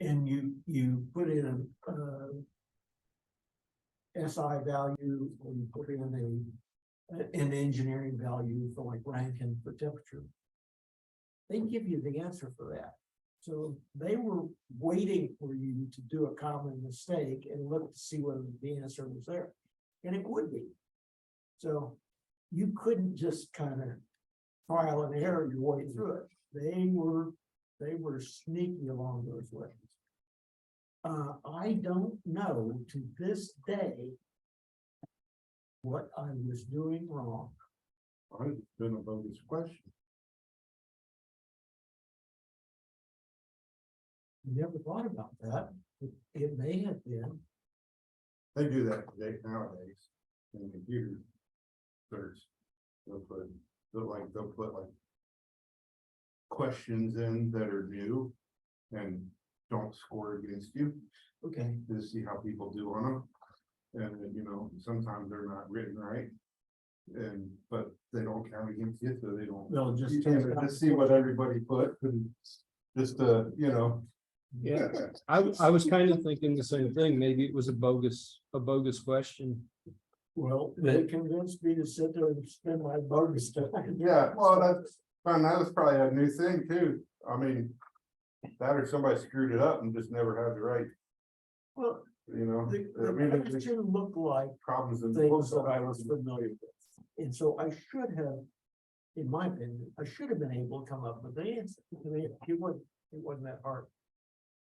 and you put in a SI value, or you put in an engineering value for like Rankine for temperature, they give you the answer for that. So they were waiting for you to do a common mistake and look to see whether the answer was there, and it would be. So you couldn't just kind of trial and error your way through it. They were sneaky along those ways. I don't know to this day what I was doing wrong. It's been a bogus question. Never thought about that. It may have been. They do that today nowadays in the computer search. They'll put like questions in that are new and don't score against you. Okay. To see how people do on them. And you know, sometimes they're not written right. But they don't count against you, so they don't. They'll just You can just see what everybody put and just you know. Yeah, I was kind of thinking the same thing. Maybe it was a bogus question. Well, they convinced me to sit there and spend my bogus time. Yeah, well, that's fine. That was probably a new thing too. I mean, that or somebody screwed it up and just never had the right, Well, you know. the question looked like Problems in the things book. that I was familiar with. And so I should have, in my opinion, I should have been able to come up with the answer. I mean, it wasn't that hard.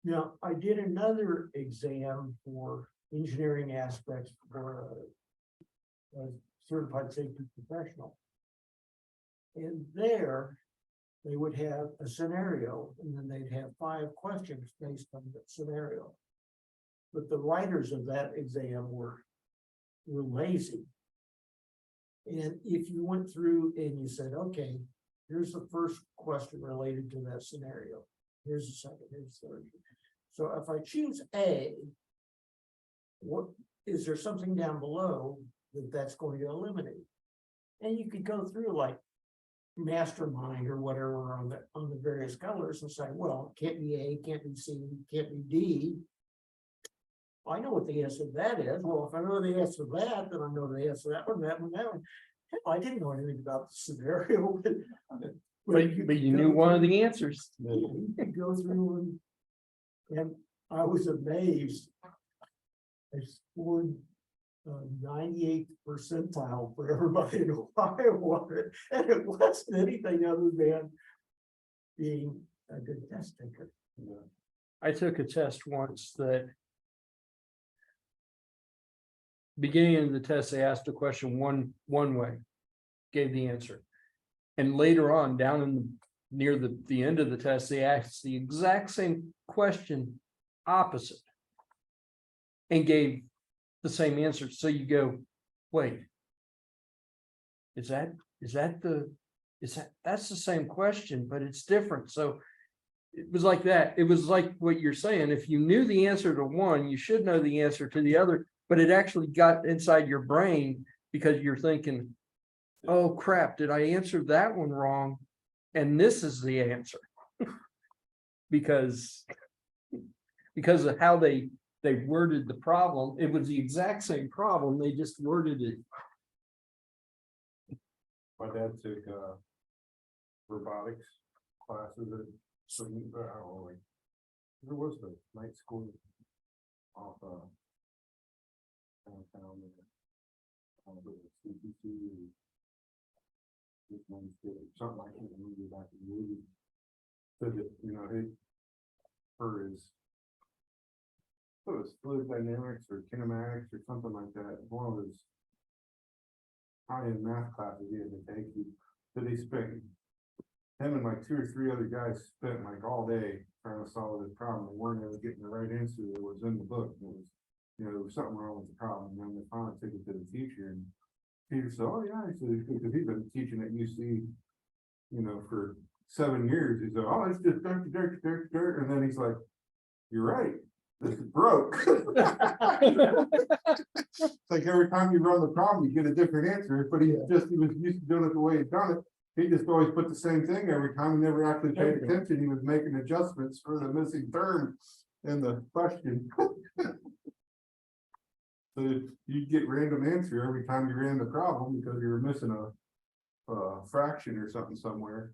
Now, I did another exam for engineering aspects for a certified safety professional. And there, they would have a scenario, and then they'd have 5 questions based on that scenario. But the writers of that exam were lazy. And if you went through and you said, okay, here's the first question related to that scenario. Here's the second, here's the third. So if I choose A, what is there something down below that's going to eliminate? And you could go through like mastermind or whatever on the various colors and say, well, it can't be A, can't be C, can't be D. I know what the answer to that is. Well, if I know the answer to that, then I know the answer to that one, that one, that one. Hell, I didn't know anything about the scenario. But you knew one of the answers. You could go through and I was amazed. I scored 98th percentile for everybody in Iowa, and it wasn't anything other than being a good test taker. Yeah. I took a test once that beginning of the test, they asked a question one way, gave the answer. And later on, down in near the end of the test, they asked the exact same question opposite and gave the same answer. So you go, wait, that's the same question, but it's different. So it was like that. It was like what you're saying. If you knew the answer to one, you should know the answer to the other, but it actually got inside your brain because you're thinking, oh crap, did I answer that one wrong? And this is the answer. because of how they worded the problem. It was the exact same problem, they just worded it. My dad took robotics classes at some, I don't know, like, there was the night school off downtown CPC, something like that, movie back in the movie. So that, you know, for his, it was fluid dynamics or kinematics or something like that. One of his high-end math classes he had to take, he spent, him and like 2 or 3 other guys spent like all day trying to solve this problem and weren't ever getting the right answer that was in the book. It was, you know, there was something wrong with the problem. And then they finally took it to the teacher, and Peter said, oh yeah, he said, because he'd been teaching at UC, you know, for 7 years. He said, oh, it's just dirt. And then he's like, you're right. This is broke. It's like every time you run the problem, you get a different answer, but he was used to doing it the way he'd done it. He just always put the same thing every time, never actually paid attention, he was making adjustments for the missing term in the question. So you'd get random answer every time you ran the problem because you were missing a fraction or something somewhere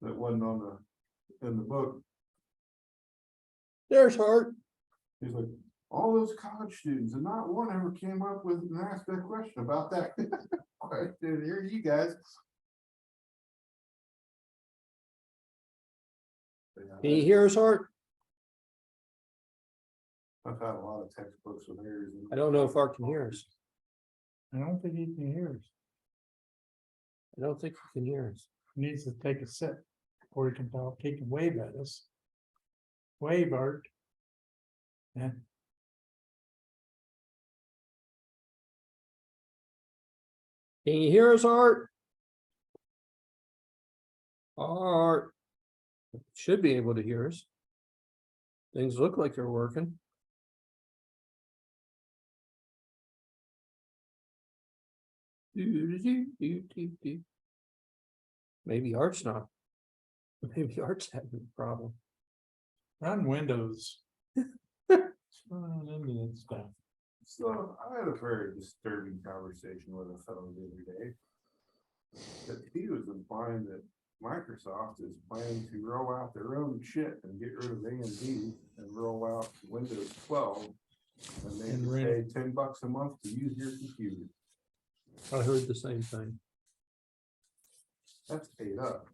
that wasn't on in the book. There's Hart. He's like, all those college students and not one ever came up with and asked that question about that question. Here you guys. Can you hear us, Hart? I've had a lot of textbooks with errors. I don't know if Hart can hear us. I don't think he can hear us. I don't think he can hear us. He needs to take a sip before he can talk. He can wave at us. Wave, Art. Yeah. Can you hear us, Art? Art. Should be able to hear us. Things look like they're working. Maybe Art's not. Maybe Art's having a problem. Run Windows. Run into that stuff. So I had a very disturbing conversation with a fellow the other day. That he was implying that Microsoft is planning to roll out their own shit and get rid of AMD and roll out Windows 12. And they And can pay $10 a month to use your computer. I heard the same thing. That's paid up.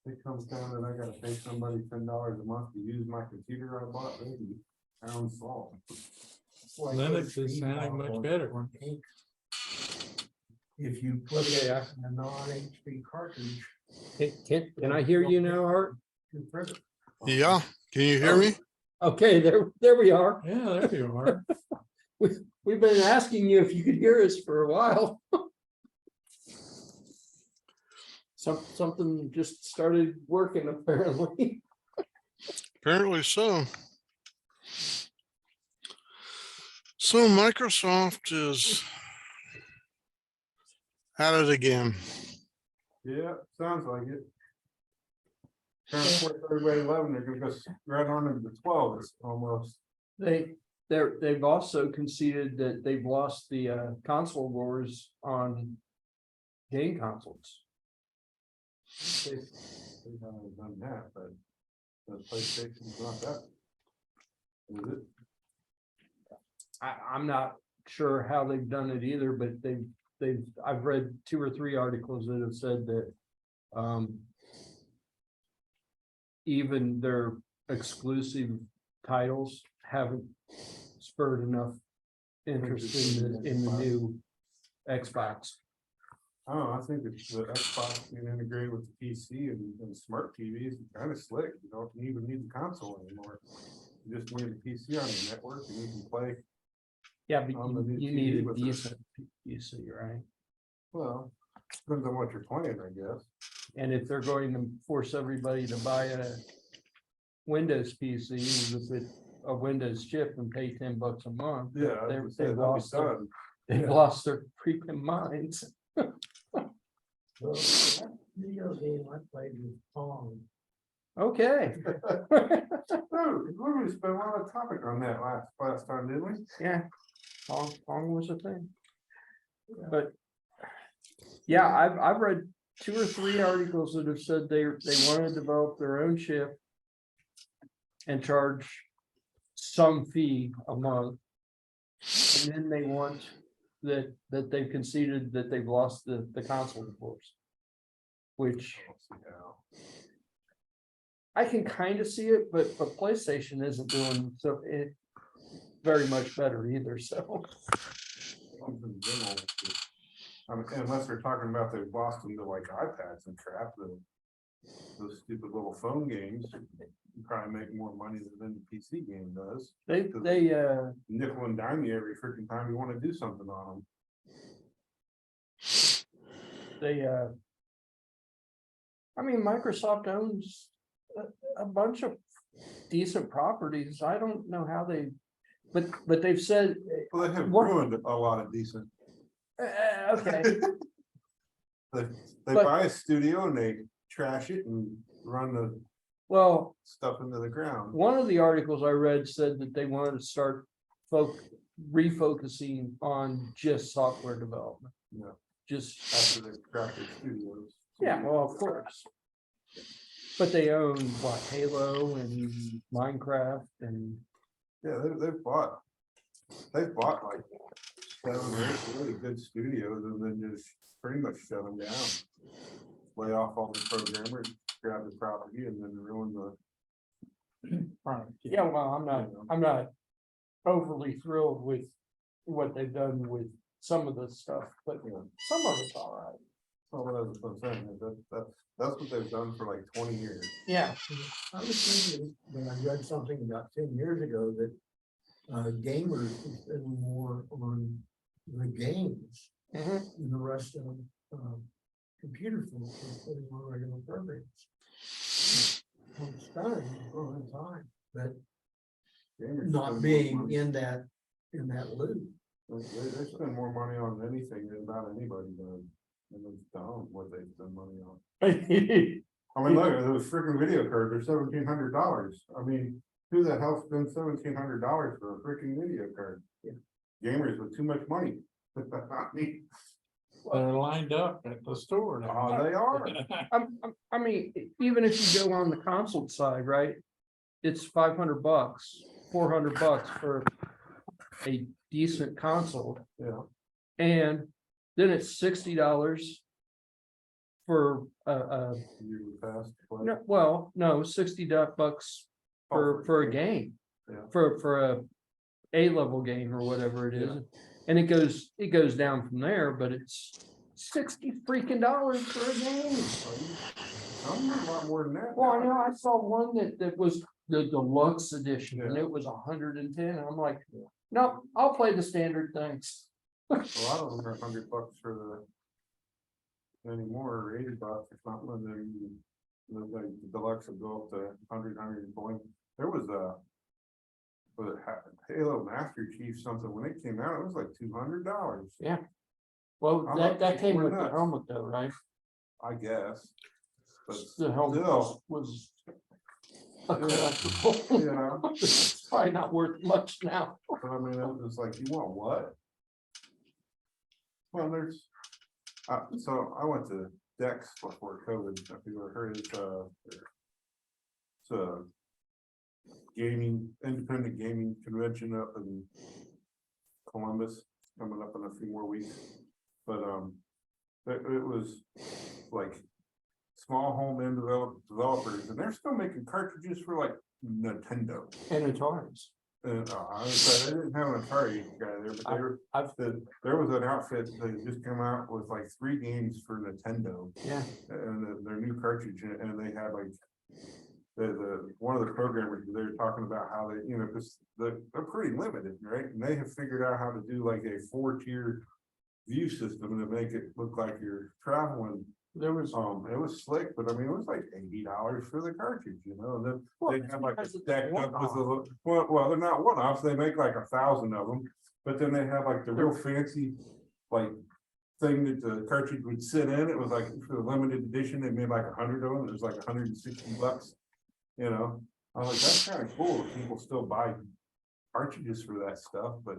It comes down and I gotta pay somebody $10 a month to use my computer I bought, maybe pound salt. Linux is sounding much better. If you put it in a non-HP cartridge. Can I hear you now, Art? Yeah, can you hear me? Okay, there we are. Yeah, there you are. We've been asking you if you could hear us for a while. Something just started working apparently. Apparently so. So Microsoft is at it again. Yeah, sounds like it. Trying to put everybody 11, they're gonna go right on into the 12, it's almost. They've also conceded that they've lost the console wars on game consoles. They haven't done that, but the PlayStation's not that. Is it? I'm not sure how they've done it either, but I've read 2 or 3 articles that have said that even their exclusive titles haven't spurred enough interest in the new Xbox. Oh, I think it's the Xbox being integrated with the PC and smart TVs, it's kind of slick. You don't even need the console anymore. You just need the PC on your network and you can play. Yeah, but On the new you TV need a with decent PC, right? Well, depends on what you're playing, I guess. And if they're going to force everybody to buy a Windows PC with a Windows chip and pay $10 a month, Yeah, they've lost their freaking minds. Well, that video game I played was Pong. Okay. Oh, we spent a lot of topic on that last time, didn't we? Yeah, Pong was a thing. But yeah, I've read 2 or 3 articles that have said they want to develop their own chip and charge some fee a month. And then they want that they've conceded that they've lost the console wars, which I can kind of see it, but PlayStation isn't doing so very much better either. So unless they're talking about they've lost them to like iPads and crap, those stupid little phone games probably make more money than the PC game does. they Nickel and dime you every freaking time you want to do something on them. I mean, Microsoft owns a bunch of decent properties. I don't know how but they've said Well, they have what- ruined a lot of decent. okay. They But- buy a studio and they trash it and run the Well, stuff into the ground. one of the articles I read said that they wanted to start refocusing on just software development. Yeah. Just, After they crash their studios. yeah, well, of course. But they own what, Halo and Minecraft and, Yeah, they've bought like 7 or 8 really good studios and then just pretty much shut them down. Lay off all the programmers, grab the property and then ruin the. yeah, well, I'm not overly thrilled with what they've done with some of the stuff, but some of it's all right. Well, that's what I'm saying, is that's what they've done for like 20 years. Yeah. I was thinking, when I read something about 10 years ago, that gamers would spend more on the games Mhm. than the rest of computer folks are putting on regular programs. I'm stunned all the time, but Gamers spend not more being money- in that loop. They spend more money on anything than about anybody does. And it's dumb what they spend money on. I mean, look, those freaking video cards are $1,700. I mean, who the hell spends $1,700 for a freaking video card? Yeah. Gamers with too much money. I mean, They're lined up at the store now. they are. I mean, even if you go on the console side, right? It's $500, $400 for a decent console, Yeah. and then it's $60 for You pass. no, well, no, $60 for a game. Yeah. For a level game or whatever it is, Yeah. and it goes down from there, but it's $60 freaking for a game. I'm a lot more than that. Well, I know I saw one that was the deluxe edition and it was 110. And I'm like, no, I'll play the standard things. A lot of them are $100 for the anymore, or $80 or something, and then like the deluxe will go up to 100, 120. There was Halo Master Chief something, when it came out, it was like $200. Yeah. Well, I'm that not- came we're with the nuts. helmet though, right? I guess. But The helmet still, was a collectible. yeah, It's probably not worth much now. but I mean, it was like, you want what? Well, so I went to Dex before COVID, if you ever heard, it's a independent gaming convention up in Columbus, coming up in a few more weeks. But it was like small home end developers, and they're still making cartridges for like Nintendo. And Ataris. I didn't have an Atari guy there, but there was an outfit that just came out with like 3 games for Nintendo. Yeah. And their new cartridge, and they had like one of the programmers, they were talking about how they, because they're pretty limited, right? And they have figured out how to do like a 4-tier view system to make it look like you're traveling. There was. It was slick, but I mean, it was like $80 for the cartridge, and then Well, they have like a because it's stacked up with one-off. well, they're not one-offs, they make like 1,000 of them, but then they have like the real fancy, like, thing that the cartridge would sit in. It was like for the limited edition, they made like 100 of them, it was like $160, I was like, that's kind of cool, that people still buy cartridges for that stuff, but.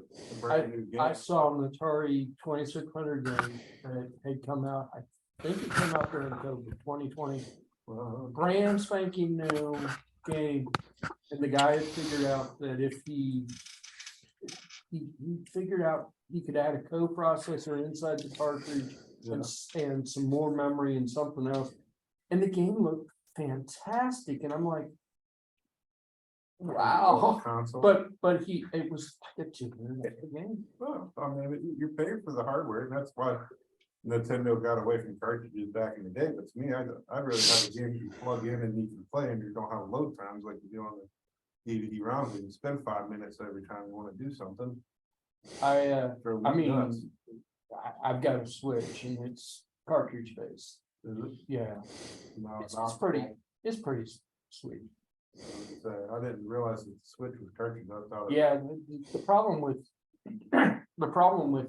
I saw an Atari 2600 game that had come out, I think it came out during COVID 2020. Brand spanking new game, and the guy had figured out that if he figured out he could add a co-processor inside the cartridge and some more memory and something else, and the game looked fantastic, and I'm like, wow. Console. But it was a $200 game. Well, I mean, you're paying for the hardware, and that's why Nintendo got away from cartridges back in the day. But to me, I'd rather have a game you plug in and you can play, and you don't have load times like you do on the DVD ROMs. You can spend 5 minutes every time you want to do something. I mean, nuts. I've got a Switch and it's cartridge based. Is it? Yeah, No, it's not- pretty sweet. I didn't realize that the Switch was cartridge. I thought. Yeah, the problem with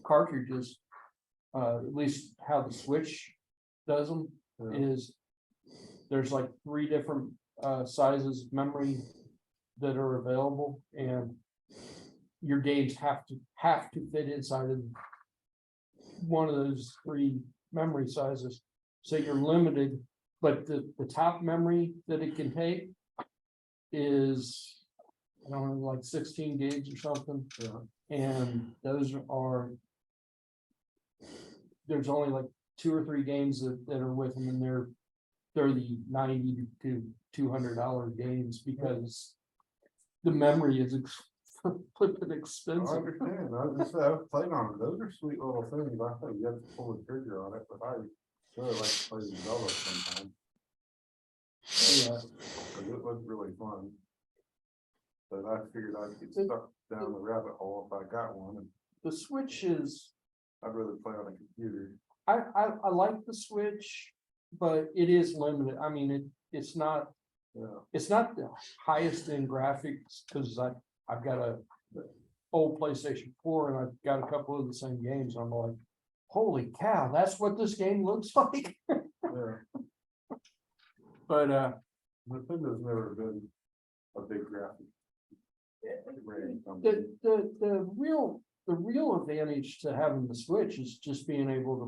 cartridges, at least how the Switch does them, Yeah. is there's like 3 different sizes of memory that are available, and your games have to fit inside of one of those 3 memory sizes. So you're limited, but the top memory that it can take is, I don't know, like 16 gigs or something. Yeah. And those are, there's only like 2 or 3 games that are with them, and they're the $90 to $200 games, because the memory is flipping I expensive. understand. I've played on it. Those are sweet little things. I think you have to pull the trigger on it, but I really like to play the Zelda sometimes. Yeah, But it was really fun. But I figured I'd get stuck down the rabbit hole if I got one, and the Switch is, I'd rather play on a computer. I like the Switch, but it is limited. I mean, it's not Yeah. the highest in graphics, because I've got a old PlayStation 4 and I've got a couple of the same games. I'm like, holy cow, that's what this game looks like. Yeah. But Nintendo's never been a big graphic. the real advantage to having the Switch is just being able to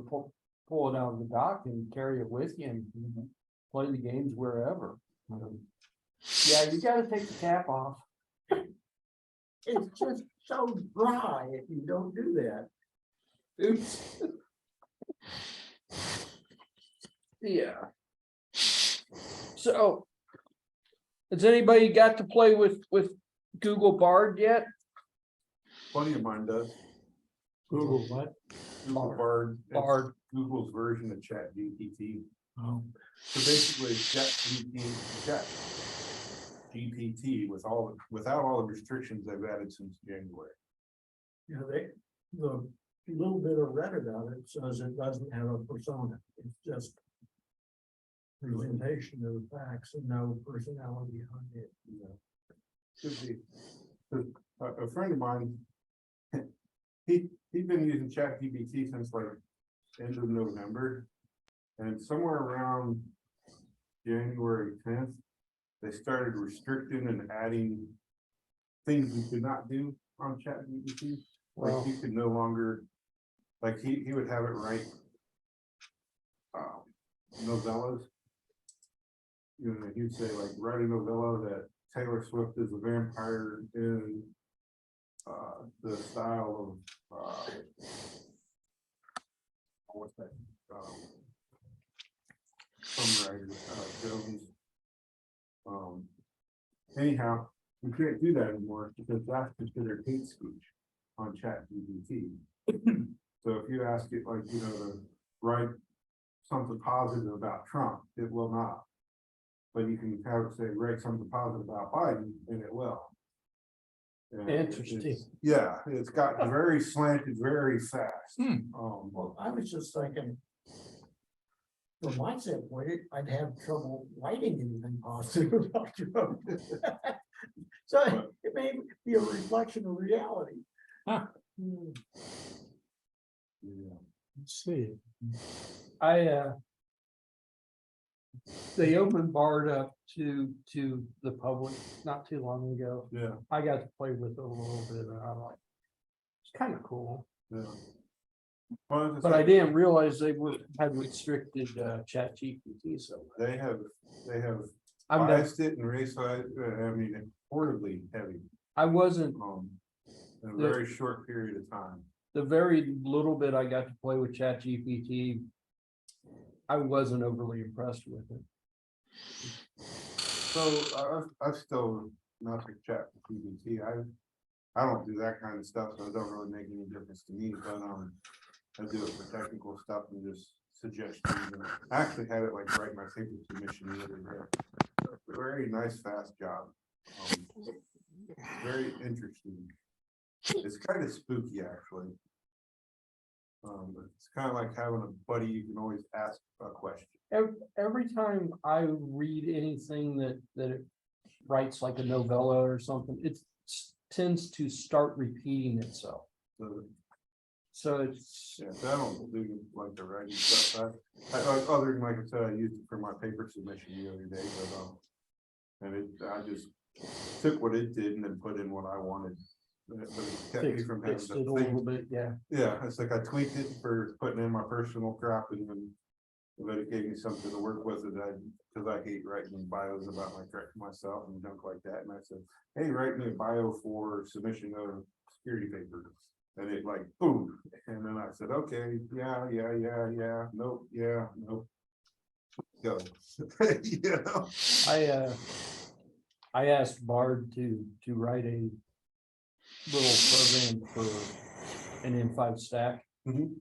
pull it out of the dock and carry it with you and play the games wherever. Yeah, you gotta take the cap off. It's just so dry if you don't do that. Oops. Yeah. So, has anybody got to play with Google Bard yet? Plenty of mine does. Google what? Google Bard. It's Bard. Google's version of ChatGPT. Oh, So basically, Chat GPT without all the restrictions they've added since January. You know, the little bit of read about it says it doesn't have a persona. It's just presentation of the facts and no personality behind it. You know, should be. 'Cause a friend of mine, he'd been using ChatGPT since like end of November, and somewhere around January 10th, they started restricting and adding things we could not do on ChatGPT. Wow. Like you could no longer, like he would have it write novellas. You know, he'd say like, write a novella that Taylor Swift is a vampire in the style of what's that? Some writer, Jones. Anyhow, we can't do that anymore because that's considered hate speech on ChatGPT. So if you ask it like, you know, to write something positive about Trump, it will not. But you can have it say, write something positive about Biden, and it will. And Interesting. it's got very slanted, very fast. Well, I was just thinking, from my standpoint, I'd have trouble writing anything positive about Trump. So it may be a reflection of reality. Huh. Yeah. let's see. They opened Bard up to the public not too long ago. Yeah, I got to play with it a little bit, and I'm like, it's kind of cool. yeah. Well, as But I said, didn't realize had restricted ChatGPT, so they have I've never, biased it and raised it, I mean, horribly heavy, I wasn't, in a very short period of time. the very little bit I got to play with ChatGPT, I wasn't overly impressed with it. So I still not to chat with GPT. I don't do that kind of stuff, so it don't really make any difference to me. But I do it for technical stuff and just suggestions. And I actually had it like write my paper submission the other day. Very nice, fast job. Very interesting. It's kind of spooky, actually. It's kind of like having a buddy you can always ask a question. Every time I read anything that it writes like a novella or something, it tends to start repeating itself. So So it's, Yeah, so I don't do like the writing stuff. Other than, like I said, I used it for my paper submission the other day, but, and I just took what it did and then put in what I wanted. But it kept me from having fixed to it a think. little bit, yeah. Yeah, it's like I tweaked it for putting in my personal crap and then, but it gave me something to work with cause I hate writing bios about myself and junk like that. And I said, hey, write me a bio for submission of security papers. And it like, boom. And then I said, okay, yeah, nope, go. You know? I asked Bard to write a little program for an M5 stack. Mhm.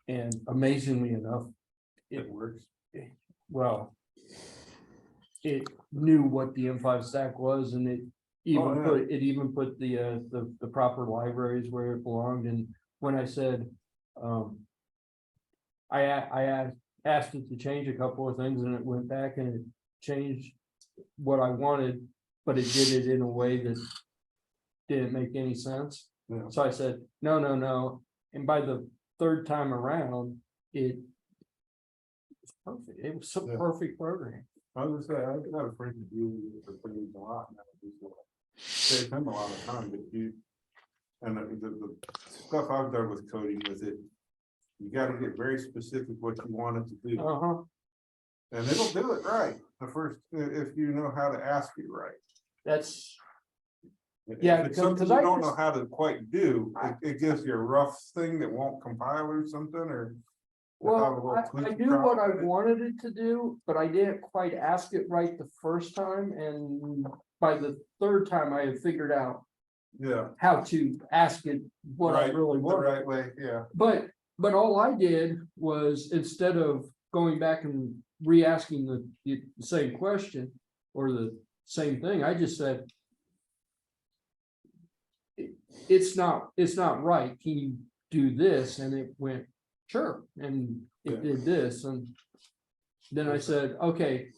And amazingly enough, It works. well, it knew what the M5 stack was, and it even put the proper libraries where it belonged. And when I said, I asked it to change a couple of things, and it went back and it changed what I wanted, but it did it in a way that didn't make any sense. Yeah. So I said, no. And by the third time around, it was perfect. It was a Yeah. perfect program. I was gonna say, I've got a friend who uses it for things a lot now. Saves him a lot of time, but the stuff I've done with coding with it, you gotta get very specific what you want it to do. Uh-huh. And it'll do it right, the first, if you know how to ask it right. That's, If Yeah, it's 'cause something you I don't just- know how to quite do, it gives you a rough thing that won't compile or something, or. well, I knew what I wanted it to do, but I didn't quite ask it right the first time. And by the third time, I had figured out Yeah. how to ask it what I Right, really the wanted. right way, yeah. But all I did was, instead of going back and re-asking the same question or the same thing, I just said, it's not right. Can you do this? And it went, sure. And it Yeah. did this. And then I said, okay,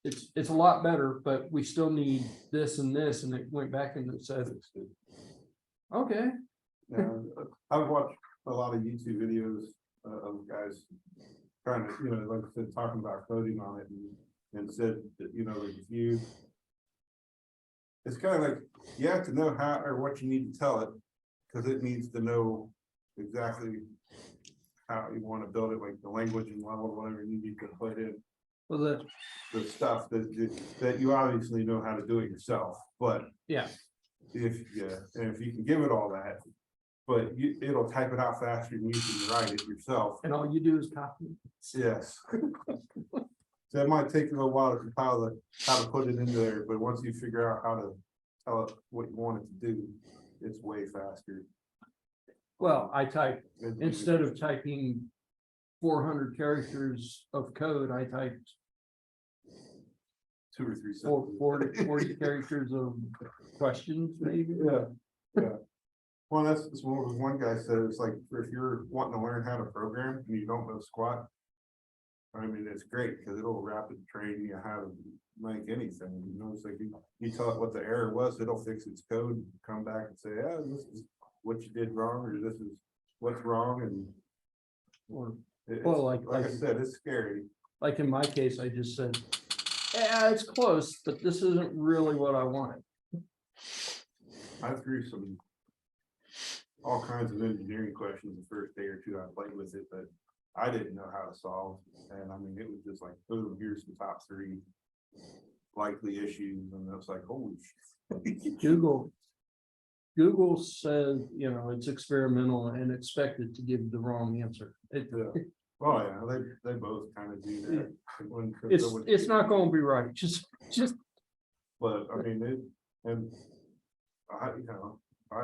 it's a lot better, but we still need this and this. And it went back and it said, okay. Yeah, I've watched a lot of YouTube videos of guys trying to, like I said, talking about coding on it and said that, like if you, it's kind of like, you have to know how or what you need to tell it, because it needs to know exactly how you want to build it, like the language and level, whatever you need to put in. Well, The stuff that you obviously know how to do it yourself, but yeah. if you can give it all that, but it'll type it out faster than you can write it yourself. And all you do is copy. Yes. So it might take a little while to compile how to put it in there, but once you figure out how to tell it what you want it to do, it's way faster. Well, I type, instead of typing 400 characters of code, I typed 2 or 3 sentences. 40 characters of questions, maybe. Yeah. Well, that's what one guy said. It's like, if you're wanting to learn how to program and you don't know squat, I mean, it's great because it'll rapid train you how to make anything. It's like you tell it what the error was, it'll fix its code, and come back and say, yeah, this is what you did wrong, or this is what's wrong. And Or, like I said, it's scary. like in my case, I just said, yeah, it's close, but this isn't really what I wanted. I threw all kinds of engineering questions the first day or two I played with it, but I didn't know how to solve. And I mean, it was just like, boom, here's the top 3 likely issues. And it's like, holy shit. Google says, it's experimental and expected to give the wrong answer. Oh yeah, they both kind of do that. It's not going to be right. Just. But I mean, I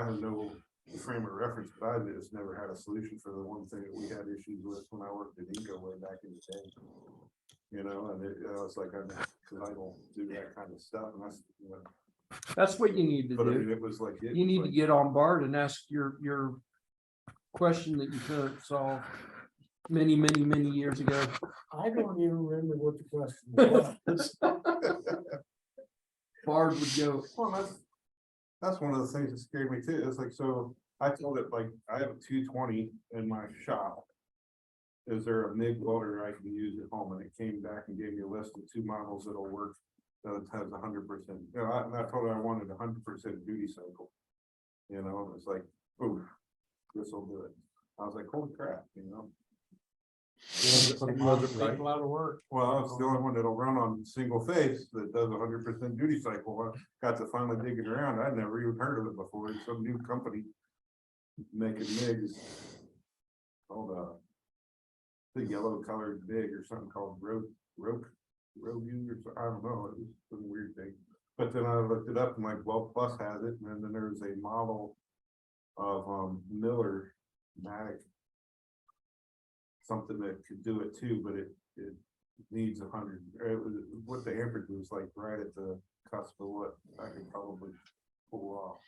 have no frame of reference, but I just never had a solution for the one thing that we had issues with when I worked at Eco way back in the day. And it's like, because I don't do that kind of stuff, and That's what you need to but I do. mean, it was like You need to get on board and ask your question that you couldn't solve many years ago. I don't even remember what the question was. Bard would go, Well, that's one of the things that scared me too. It's like, so I told it like, I have a 220 in my shop. Is there a MIG welder I can use at home? And it came back and gave me a list of 2 models that'll work. That has 100%, you know, and I told her I wanted 100% duty cycle. You know, it's like, ooh, this will do it. I was like, holy crap, you know. Was it right? Take a lot of work. Well, it's the only one that'll run on single phase that does 100% duty cycle. I got to finally digging around. I'd never even heard of it before. It's some new company making MIGs. Called the yellow colored MIG or something called Rogue or something. I don't know. It was some weird thing. But then I looked it up and like, well, Plus has it, and then there's a model of Miller Matic, something that could do it too, but it needs 100. What the amperage was like right at the cusp of what I could probably pull off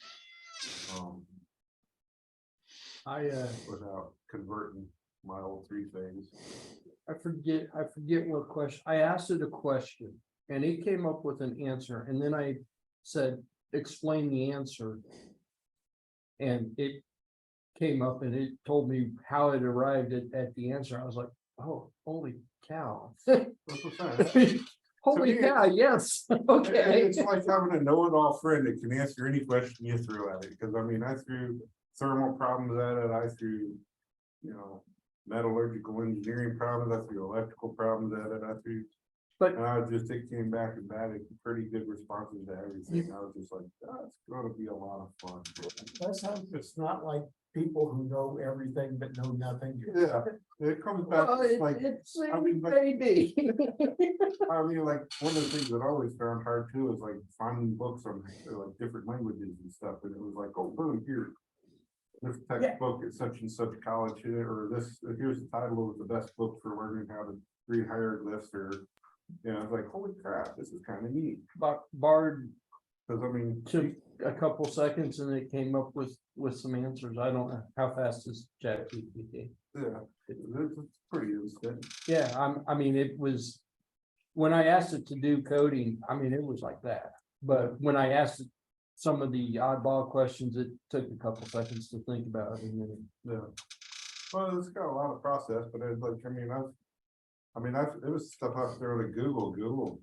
without converting my old 3-phase. I forget what question, I asked it a question and it came up with an answer and then I said, explain the answer. And it came up and it told me how it arrived at the answer. I was like, oh, holy cow. That's what I'm saying. Holy me, cow, yes, okay. It's like having a know-it-all friend that can answer any question you throw at it. Because I mean, I threw thermal problems at it. I threw, you know, metallurgical engineering problems. I threw electrical problems at it. But and it came back and batted pretty good responses to everything. I was just like, oh, it's going to be a lot of fun. That's how, it's not like people who know everything but know nothing. Yeah, it comes back well, like, I mean, like- maybe. I mean, like, one of the things that I always found hard too is like finding books on like different languages and stuff. And it was like, oh, boom, here. This textbook at such and such college here, or this, here's the title of the best book for learning how to read hieroglyphs, or, you know, I was like, holy crap, this is kind of neat. Bard Because I mean, took a couple seconds and it came up with some answers. I don't know how fast is ChatGPT. yeah, it's pretty instant. Yeah, I mean, it was, when I asked it to do coding, I mean, it was like that. But when I asked it some of the oddball questions, it took a couple seconds to think about it. And then Yeah. Well, it's got a lot of process, but it's like, it was stuff out there like Google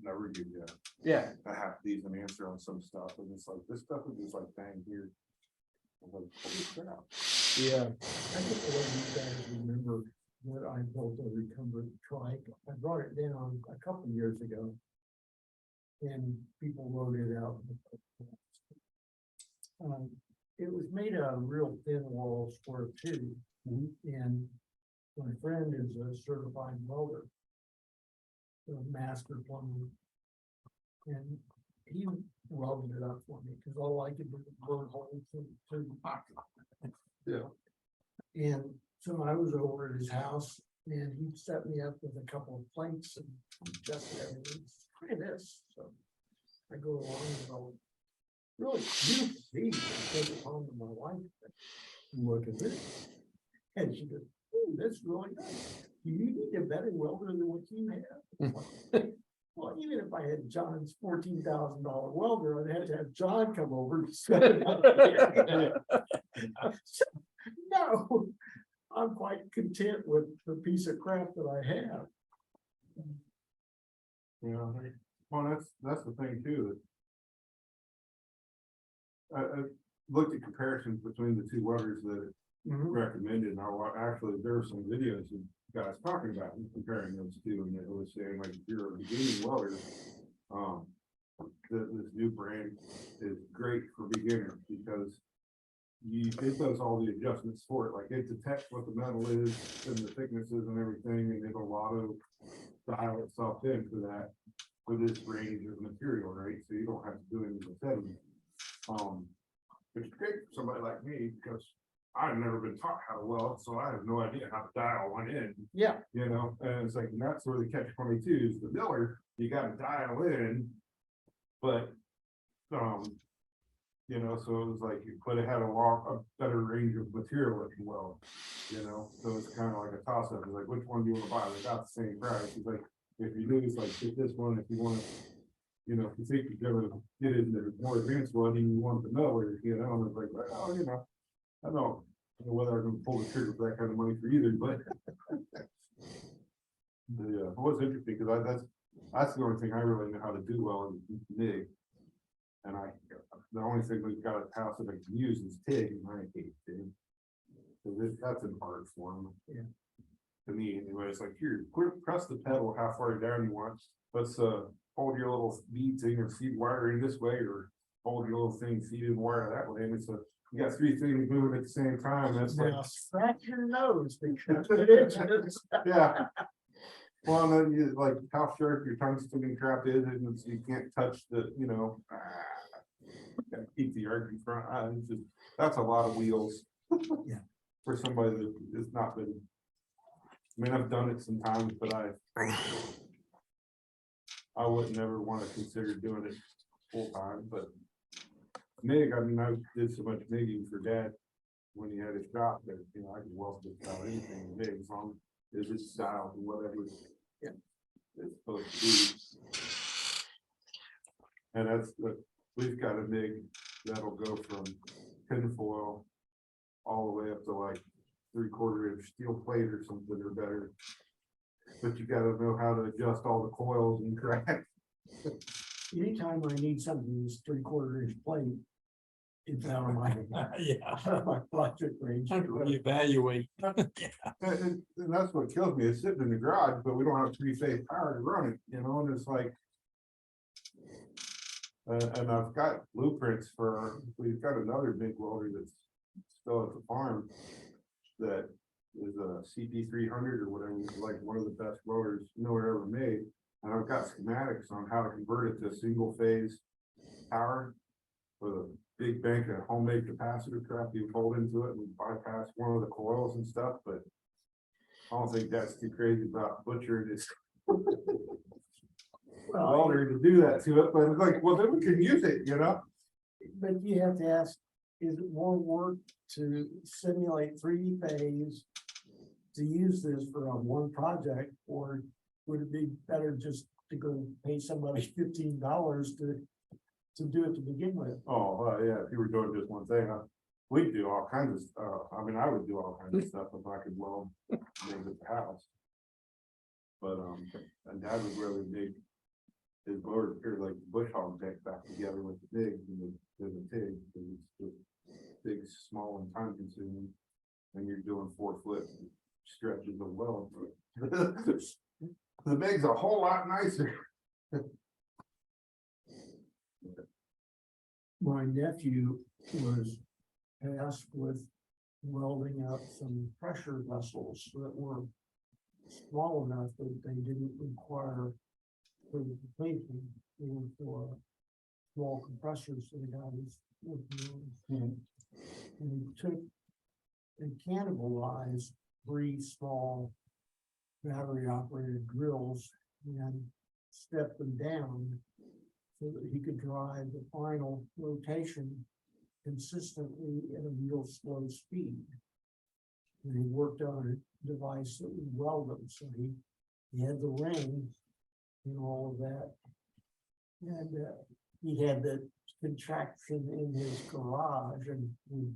never give you yeah, a half decent answer on some stuff, and it's like, this stuff is just like bang here. I'm like, holy crap. yeah. I think the way you guys remember that I built a recumbent trike, I brought it down a couple of years ago. And people wrote it out. It was made out of real thin wall square tube. And my friend is a certified welder. A master plumber. And he welded it up for me because all I could do was burn holes to the pocket. Yeah. And so I was over at his house and he set me up with a couple of planks and just everything. Try this. So I go along and go, really beautiful piece. I take it home to my wife. Look at this. And she goes, oh, that's really nice. Do you need a better welder than what you have? Well, even if I had John's $14,000 welder, I'd have to have John come over and set it up here. No, I'm quite content with the piece of crap that I have. You know, well, that's the thing too. I looked at comparisons between the two welders that recommended, and actually there were some videos of guys talking about and comparing those two, and it was saying like, if you're a beginning welder, this new brand is great for beginners because it does all the adjustments for it. Like, it detects what the metal is and the thicknesses and everything, and it'll auto dial itself in for that, for this range of material, right? So you don't have to do any of the setting. It's great for somebody like me because I've never been taught how to weld, so I have no idea how to dial one in. Yeah. You know, and it's like, and that's where the catch-22 is. The miller, you got to dial in, but you know, so it was like, but it had a better range of material it can weld, you know, so it's kind of like a toss-up. It's like, which one do you want to buy? They got the same price. It's like, if you lose, like, get this one. If you want to, you know, if you think you're going to get it in the more advanced one and you want the miller, you know, and it's like, well, you know, I don't know whether I'm gonna pull the trigger for that kind of money for either, but. Yeah, it was interesting, because that's the only thing I really know how to do well in MIG. And the only thing we've got at the house that I can use is TIG, and I hate TIG. So that's an art form. Yeah. To me, anyway, it's like, here, press the pedal how far down you want. Let's hold your little bead thing or feed wire in this way, or hold your little thing, feed in wire that way. And it's you got three things moving at the same time. That's like, Now scratch your nose because it is. yeah. Well, and then you like how sharp your tungsten trap is, and you can't touch the, gotta keep the arc in front. It's just, that's a lot of wheels. Yeah. For somebody that has not been. I mean, I've done it sometimes, but I would never want to consider doing it full time, but. MIG, I mean, I did so much MIGing for Dad when he had his shop that, I could weld just about anything MIG as long as it's style and whatever. Yeah. It's supposed to be. And that's we've got a MIG that'll go from tinfoil all the way up to like 3/4 inch steel plate or something or better. But you gotta know how to adjust all the coils and crap. Anytime I need something that's 3/4 inch plate, it's out of my, Yeah. out of my project range. How to reevaluate. And that's what kills me. It's sitting in the garage, but we don't have 3-phase power to run it, and it's like. And I've got blueprints we've got another big welder that's still at the farm. That is a CP300 or whatever, like one of the best welders ever made. And I've got schematics on how to convert it to single phase power with a big bank of homemade capacitor trap you fold into it and bypass one of the coils and stuff, but I don't think that's too crazy about butchering this welder to do that to it, but it's like, well, then we can use it, But you have to ask, is it more work to simulate 3D phase to use this for one project, or would it be better just to go pay somebody $15 to do it to begin with? Oh, yeah, if you were doing just one thing, we'd do all kinds of stuff. I mean, I would do all kinds of stuff if I could weld things at the house. But, and Dad was really big. His motor appeared like the bush hog deck back together with the big and the TIG, because it's just big, small, and time consuming. And you're doing 4-foot stretches of weld. The big's a whole lot nicer. My nephew was tasked with welding out some pressure vessels that were small enough that they didn't require certification, for small compressors that the guy was working on. And he took and cannibalized 3 small battery operated drills and stepped them down so that he could drive the final rotation consistently at a real slow speed. And he worked on a device that would weld them, so he had the ring and all of that. And he had the contraction in his garage, and we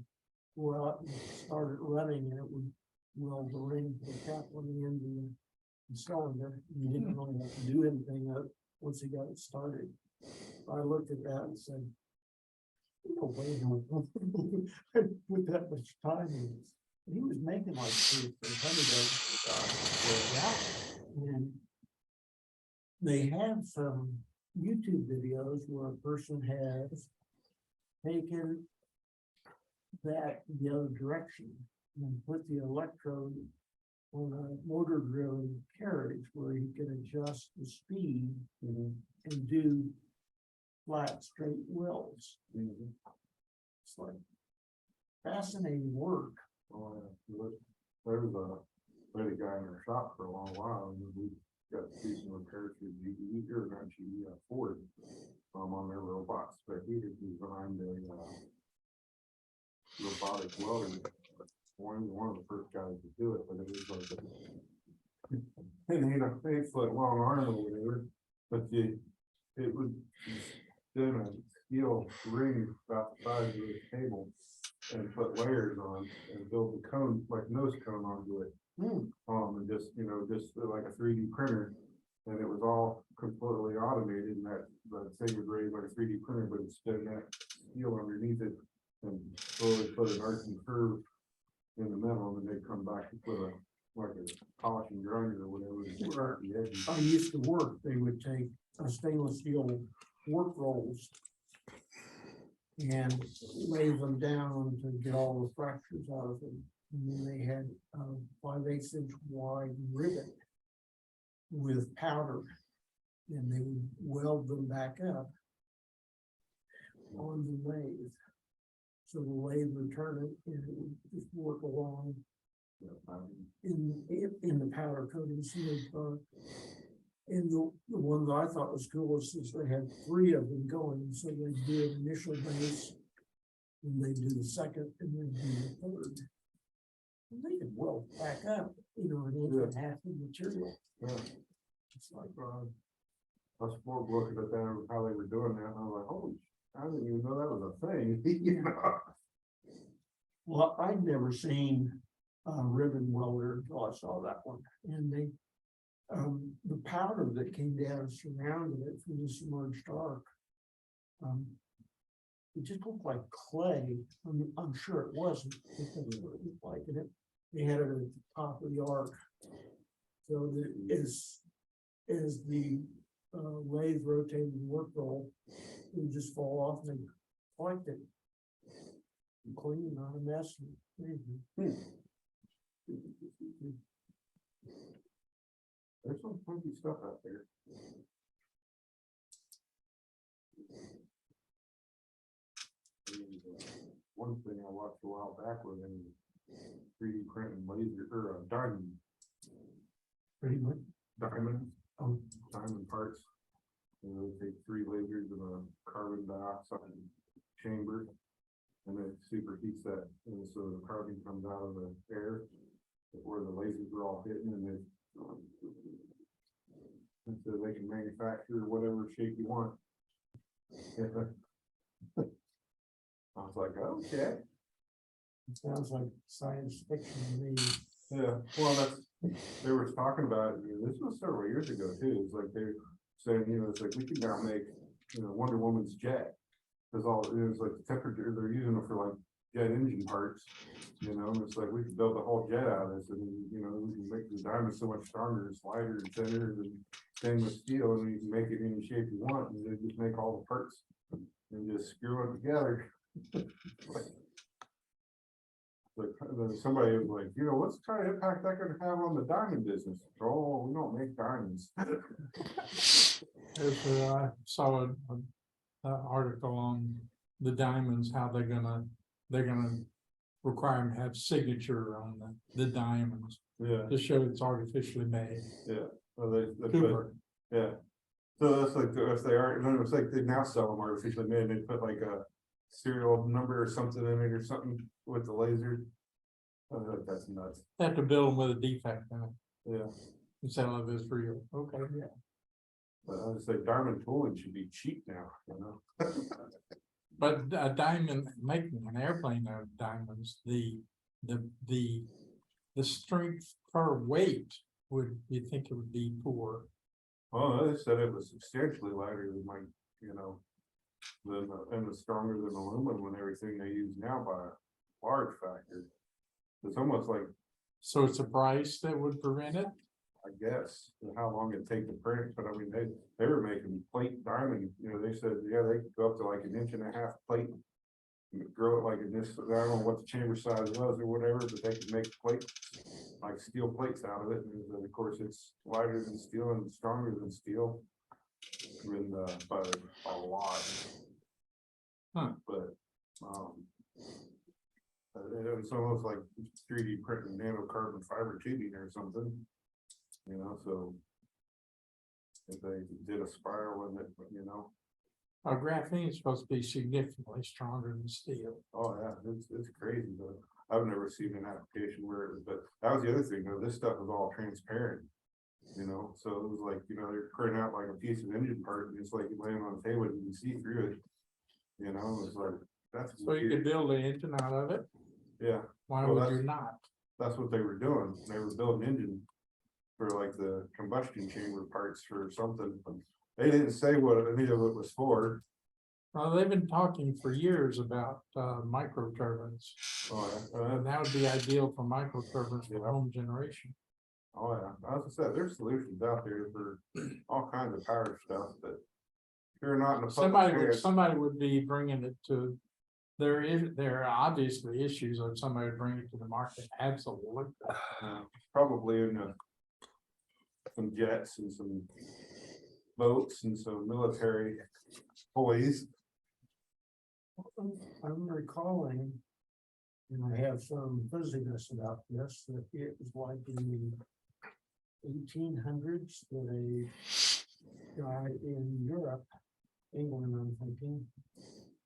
go out and started running, and it would weld the ring to the cap on the end of the cylinder. You didn't really have to do anything once he got it started. I looked at that and said, no way, I put that much time in this. He was making like $300 and they have some YouTube videos where a person has taken that the other direction and put the electrode on a motor driven carriage where you can adjust the speed and do flat, straight welds. It's like fascinating work. There was a guy in our shop for a long while, and we got to do some repairs to GE or not GE, Ford, on their robots, but he designed a robotic welder. One of the first guys to do it, but it was like an 8-foot long arm or whatever, but it would then a steel ring about the size of this table, and put layers on and build the cone, like nose cone onto it. And just, just like a 3D printer. And it was all completely automated, and that thing was raised like a 3D printer, but it's spinning that steel underneath it and slowly put an arcing curve in the middle, and then they come back and put like a polishing grinder or whatever. to take out the edges. I used to work, they would take a stainless steel work rolls and lay them down to get all the fractures out of them. And then they had a 5/8 inch wide rivet with powder, and they would weld them back up on the lathe. So the lathe would turn it and it would just work along in the powder coating smooth. And the one that I thought was coolest is they had 3 of them going, so they do an initial base, and they do the second, and then do the third. And they could weld back up, an inch and a half of material. Yeah. It's like, I was more looking at that, how they were doing that, and I was like, holy, I didn't even know that was a thing, well, I'd never seen a ribbon welder until I saw that one, and they, the powder that came down and surrounded it from the submerged arc. It just looked like clay. I'm sure it wasn't, but that's what it looked like, and they had it at the top of the arc. So that as the lathe rotated the work roll, it would just fall off and they wiped it. Clean, not a mess. There's some funky stuff out there. One thing I watched a while back was in 3D printing laser or diamond Pretty much. diamond parts. They take 3 lasers in a carbon dioxide chamber, and then it superheats that, and so the carbon comes out of the air where the lasers are all hitting, and so they can manufacture whatever shape you want. I was like, okay. It sounds like science fiction to me. Yeah, well, they were talking about it, this was several years ago too, it's like they're saying, it's like we can now make, Wonder Woman's jet. Cause it was like the temperature, they're using it for like jet engine parts, and it's like we can build the whole jet out of this, and we can make the diamond so much stronger, it's lighter and thinner than stainless steel, and you can make it any shape you want, and they just make all the parts and just screw it together. Like then somebody was like, what's the kind of impact that going to have on the diamond business? Oh, we don't make diamonds. I saw an article on the diamonds, how they're gonna require them to have signature on the diamonds Yeah, to show it's artificially made. yeah. Well, they Cooper. yeah. So that's like if they are, then it's like they now sell them artificially made. They put like a serial number or something in it or something with the laser. That's nuts. They have to build them with a defect in it Yeah. and sell it as real. Okay, yeah. But I was like, diamond tooling should be cheap now, But a diamond, making an airplane out of diamonds, the strength per weight you think it would be poor? Well, they said it was substantially lighter than and it's stronger than aluminum and everything they use now by a large factor. It's almost like, So it's a price that would prevent it? I guess, how long it'd take to print, but I mean, they were making plate diamond, they said, yeah, they could go up to like 1.5 inch plate. Grow it like in this, I don't know what the chamber size was or whatever, but they could make plates, like steel plates out of it, and of course, it's lighter than steel and stronger than steel. By a lot. But, it's almost like 3D printing nanocarbon fiber tubing or something. So if they did a spiral in it, Graphene is supposed to be significantly stronger than steel. oh yeah, it's crazy, but I've never seen an application where it was, but that was the other thing, this stuff was all transparent. So it was like, they're printing out like a piece of engine part, and it's like you lay it on the table, you can see through it. It's like, That's. So you could build an engine out of it. Yeah, Why Well, would that's- you not? that's what they were doing. They were building engine for like the combustion chamber parts for something. They didn't say what any of it was for. Well, they've been talking for years about micro turbines, and that would be ideal for micro turbines for home generation. Oh, yeah. As I said, there's solutions out there for all kinds of power stuff, but if you're not in the public hands, Somebody would be bringing it to. There are obviously issues of somebody bringing it to the market, absolutely. probably in some jets and some boats and some military toys. I'm recalling, and I have some fuzziness about this, that it was like in the 1800s that a guy in Europe, England, I'm thinking,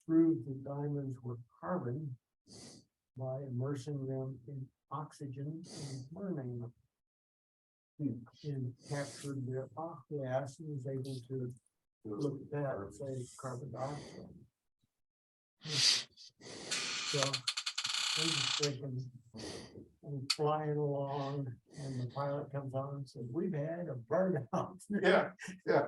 proved that diamonds were carbon by immersing them in oxygen and burning them. And captured their off gas and was able to look at that and say carbon dioxide. So I'm just thinking, I'm flying along and the pilot comes on and says, we've had a burnout. Yeah, yeah.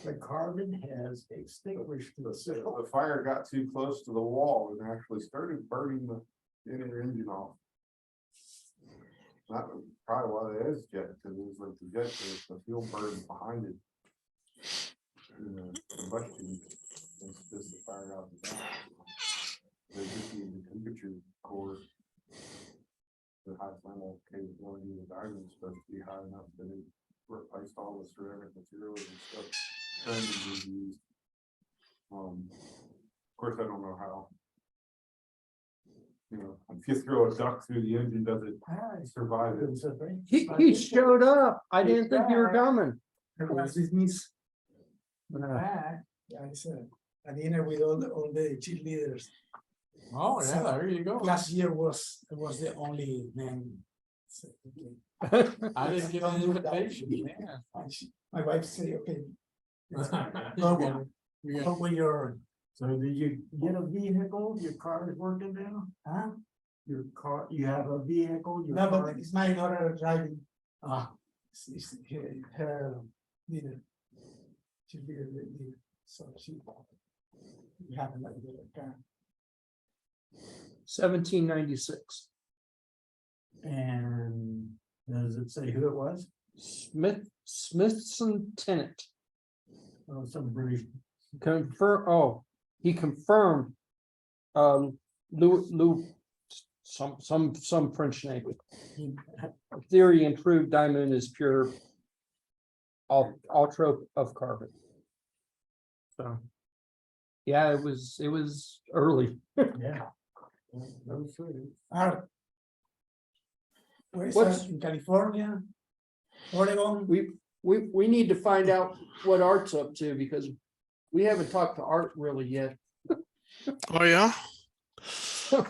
The carbon has extinguished itself. The fire got too close to the wall and actually started burning the inner engine off. That was probably why it is jet, because it was like the jet, the fuel burned behind it. And the combustion, it's just the fire out the back. They just need the temperature core. The high thermal capability of the diamond is supposed to be high enough that it replaced all the ceramic materials and stuff. Trending was used. Of course, I don't know how. You know, if you throw a duck through the engine, does it survive it? He showed up. I didn't think you were coming. Business. Yeah, I said, a dinner with all the cheerleaders. Oh, yeah, there you go. Last year was the only man. So, I didn't get an invitation, yeah. My wife said, okay. Yeah. Come when you're, So did you get a vehicle? Your car is working now? huh? Your car, you have a vehicle? Your No, car- but it's my daughter driving. Ah, It's her leader. She'll be the leader, so she. We have a car. 1796. and does it say who it was? Smithson tenant Oh, some British. he confirmed. Some French name. Theory improved diamond is pure. Ultra of carbon. So. Yeah, it was early. Yeah. No, sure. Where is What's- that, in California? Oregon? We need to find out what Art's up to because we haven't talked to Art really yet. Oh, yeah.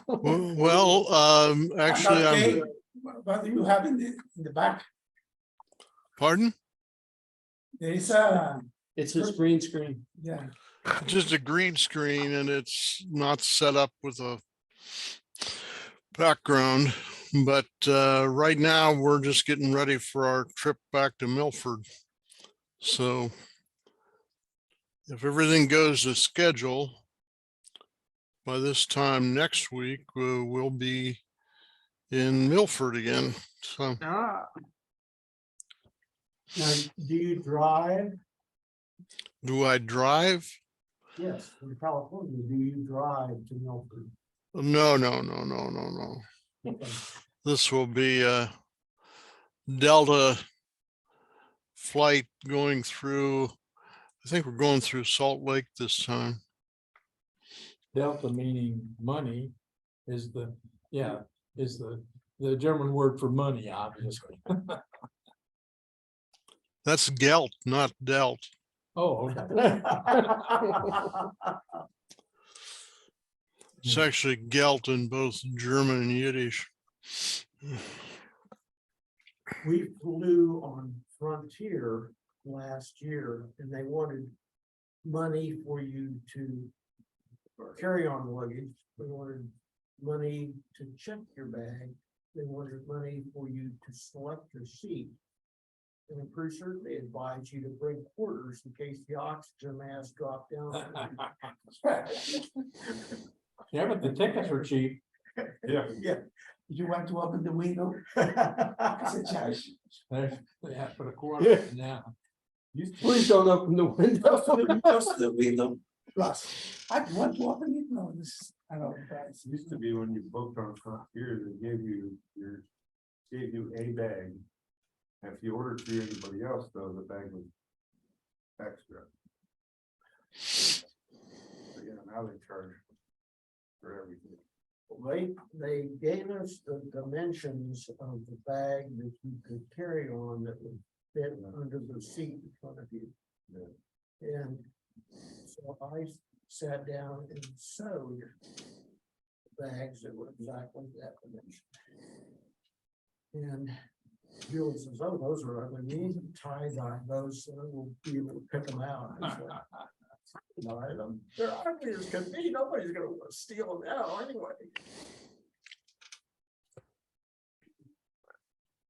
Well, actually, Okay, I'm, what do you have in the back? pardon? There is It's his green screen. yeah, Just a green screen and it's not set up with a background. But right now, we're just getting ready for our trip back to Milford. So if everything goes as schedule, by this time next week, we'll be in Milford again. So Ah, Now, do you drive? do I drive? Yes, from California, do you drive to Milford? No. This will be a Delta flight going through, I think we're going through Salt Lake this time. Delta meaning money is the German word for money, obviously. That's Gelt, not Delt. Oh, okay. It's actually Gelt in both German and Yiddish. We flew on Frontier last year and they wanted money for you to carry-on luggage. They wanted money to check your bag. They wanted money for you to select your seat. And I'm pretty certain they advise you to bring quarters in case the oxygen mask dropped down. Yeah, but the tickets were cheap. Yeah. Yeah. You want to open the window? It's a charge. They have for the quarter now. Please don't open the window. Close to the window. Plus, I want to open it, no, this, I don't know, guys. It used to be when you booked on Frontier, they gave you a bag. And if you ordered through anybody else, though, the bag was extra. But yeah, now they charge for everything. They gave us the dimensions of the bag that you could carry on that would fit under the seat in front of you. And so I sat down and sewed bags that were exactly that dimension. And Julie says, "Oh, those are ugly. We need to tie dye those so we'll be able to pick them out." I said, "Dye them. They're ugly as can be. Nobody's gonna want to steal them now anyway."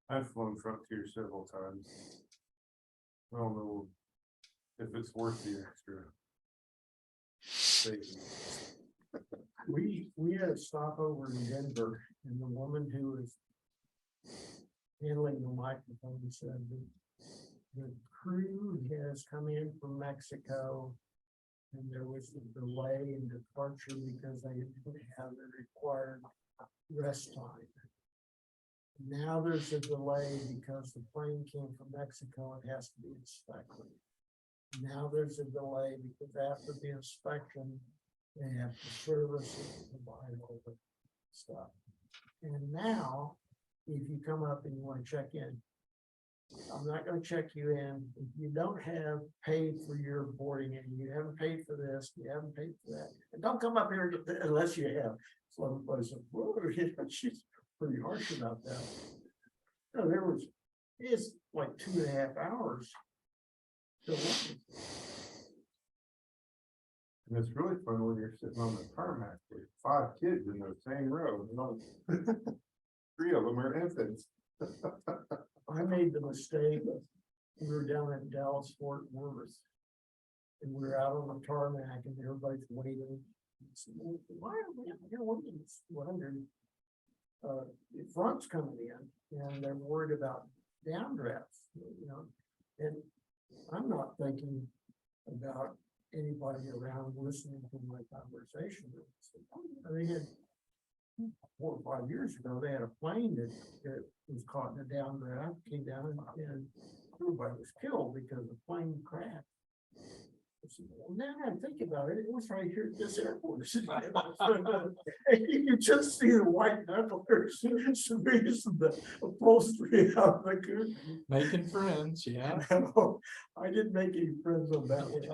I've flown Frontier several times. I don't know if it's worth the extra savings. We had a stopover in Denver, and the woman who was handling the microphone said that the crew has come in from Mexico, and there was a delay in departure because they didn't have the required rest time. Now there's a delay because the plane came from Mexico, it has to be inspected. Now there's a delay because after the inspection, they have to service it, provide all the stuff. And now, if you come up and you want to check in, I'm not going to check you in. If you don't have paid for your boarding and you haven't paid for this, you haven't paid for that, and don't come up here unless you have. So I said, "Whoa," she's pretty harsh about that. No, it's like 2.5 hours. to wait. And it's really fun when you're sitting on the tarmac with 5 kids in the same row, you know. 3 of them are infants. I made the mistake of, we were down at Dallas Fort Worth. And we were out on the tarmac and everybody's waiting. I said, "Well, why are we out here waiting?" Wondering. The front's coming in and they're worried about downdrafts, you know, and I'm not thinking about anybody around listening to my conversation. They had 4 or 5 years ago, they had a plane that was caught in a downdraft, came down and everybody was killed because the plane crashed. I said, "Well, now I think about it, it was right here at this airport." And you can just see the white knucklers, some the upholstery out of the coupe. Making friends, yeah. No, I didn't make any friends on that one.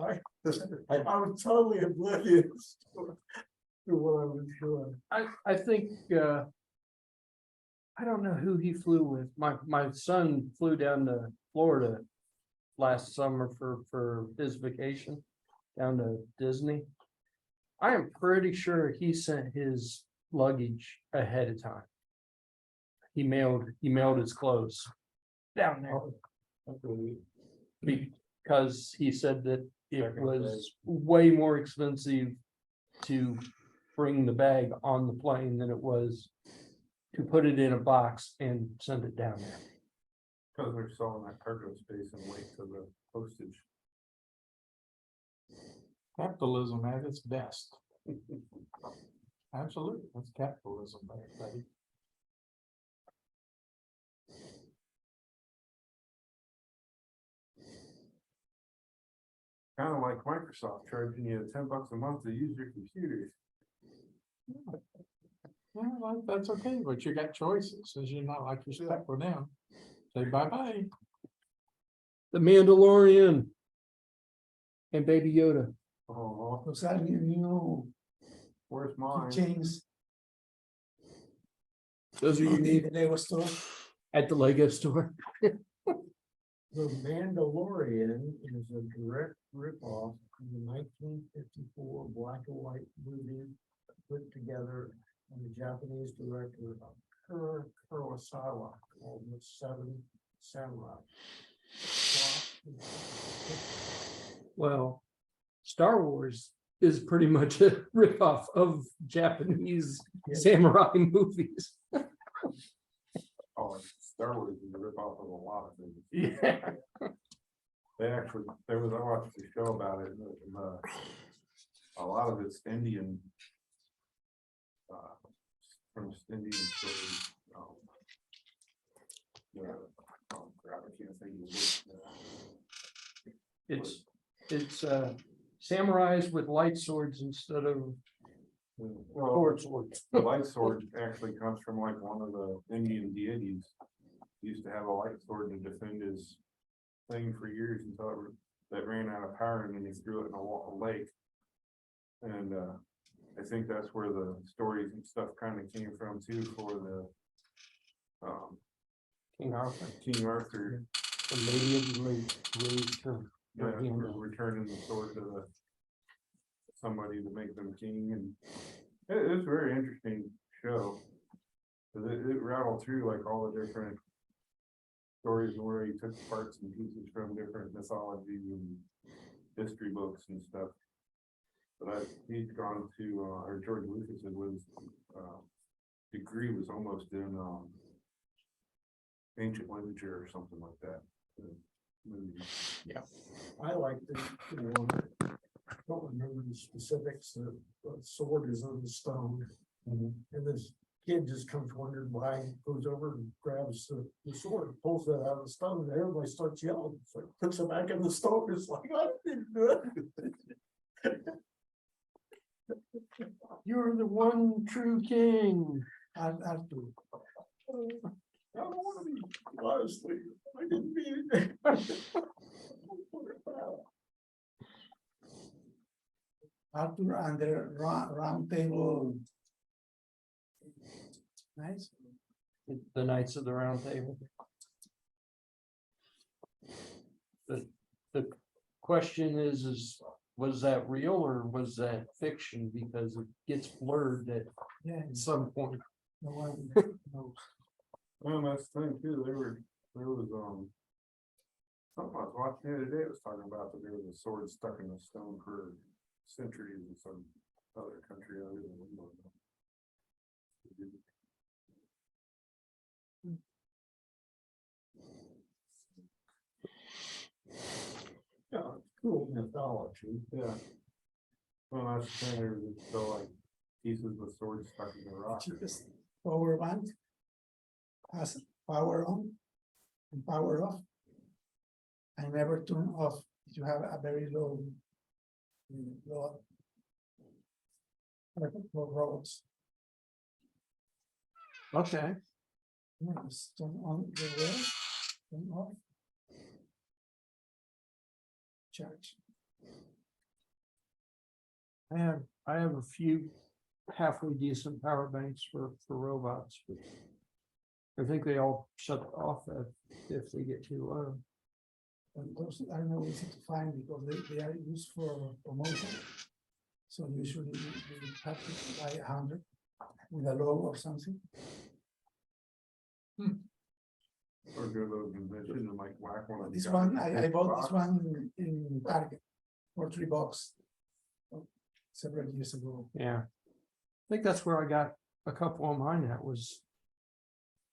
I was totally oblivious to what I was doing. I think, I don't know who he flew with. My son flew down to Florida last summer for his vacation down to Disney. I am pretty sure he sent his luggage ahead of time. He mailed his clothes down there because he said that it was way more expensive to bring the bag on the plane than it was to put it in a box and send it down there. Because they're selling that cargo space and wait for the postage. Capitalism at its best. Absolutely, that's capitalism, buddy. Kind of like Microsoft charging you $10 a month to use your computer. Yeah, well, that's okay, but you got choices, as you're not like you're stuck with them. Say bye-bye. The Mandalorian and Baby Yoda. Oh, Those are new where's mine? chains. Those are You need unique the Lego store. at the Lego store. The Mandalorian is a direct ripoff from the 1953 1994 black and white movie put together by the Japanese director Kurosawa called The Seven Samurai. Well, Star Wars is pretty much a ripoff of Japanese samurai movies. Oh, Star Wars is a ripoff of a lot of things. Yeah. They actually, I watched a show about it, and a lot of it's Indian. From Indian stories. Yeah, crap, I can't think of it. It's samurais with light swords instead of Well, short swords. the light sword actually comes from like one of the Indian deities. He used to have a light sword to defend his thing for years until that ran out of power, and then he threw it in a lake. And I think that's where the stories and stuff kind of came from too, for the King Arthur. King Arthur. The Lady of the Lake raised her hand up. Returning the sword to somebody to make them king, and it's a very interesting show. 'Cause it rattled through like all the different stories where he took parts and pieces from different mythologies and history books and stuff. But he's gone to, or George Lucas was, degree was almost in ancient literature or something like that. I like the one, I don't remember the specifics, the sword is on the stone. And this kid just comes wondering why, goes over and grabs the sword, pulls that out of the stone, and everybody starts yelling, it's like, puts it back in the stone, it's like, I didn't do it. You're the one true king. Arthur. I don't want to be, honestly, I didn't mean it. Arthur and the round table. Nice. The Knights of the Round Table. The question is was that real or was that fiction? Because it gets blurred at Yeah. some point. No one knows. Well, that's the thing too, there was something I was watching the other day, it was talking about that there was a sword stuck in a stone for centuries in some other country other than we don't know. Yeah, cool mythology. Yeah. Well, that's the thing, there was still like pieces of swords stuck in the rock. Cheapest power bank has power on and power off. And never turn off if you have a very low. Low. Low roads. Okay. Yes, turn on the way, turn off. Charge. I have a few halfway decent power banks for robots, but I think they all shut off if they get too low. And those are not easy to find because they are used for promotion. So usually you have to buy 100 with a logo or something. Or go to a convention and like whack one of This these one, guys. I bought this one in Target for $3 several years ago. Yeah. I think that's where I got a couple of mine at was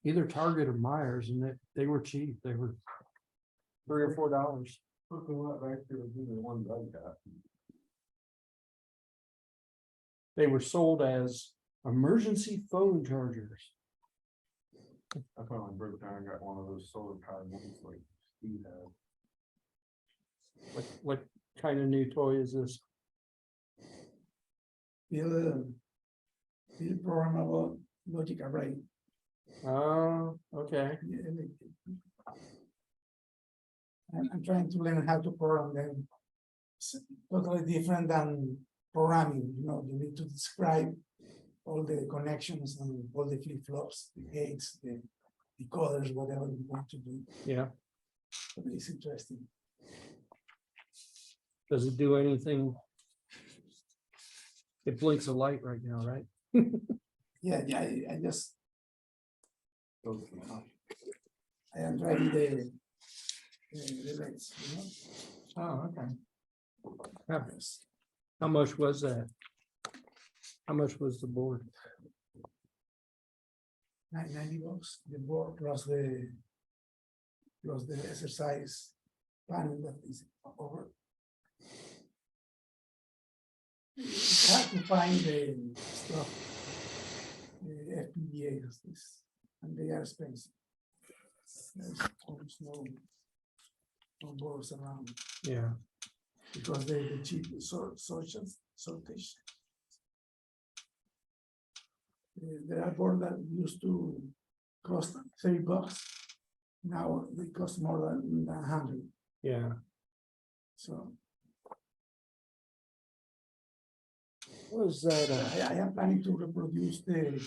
either Target or Myers, and they were cheap. They were $3 or $4. Looking what back there was the one Doug got. They were sold as emergency phone chargers. I finally broke down and got one of those solar powered ones like Steve had. What kind of new toy is this? Feel programmable logic array. Oh, okay. I'm trying to learn how to program them. It's totally different than programming, you need to describe all the connections and all the flip-flops, the gates, the decoders, whatever you want to do. Yeah. But it's interesting. Does it do anything It blinks a light right now, right? Yeah, I just, Those can help. I am driving the lights, you know? Oh, okay. Yes. How much was that? How much was the board? $90, the board plus the exercise panel that is over. It's hard to find the stuff, the FPGAs, this, and they are expensive. There's almost no boards around Yeah, because the cheap sortation. There are boards that used to cost $30. Now they cost more than 100. yeah. So What was that? I am planning to reproduce the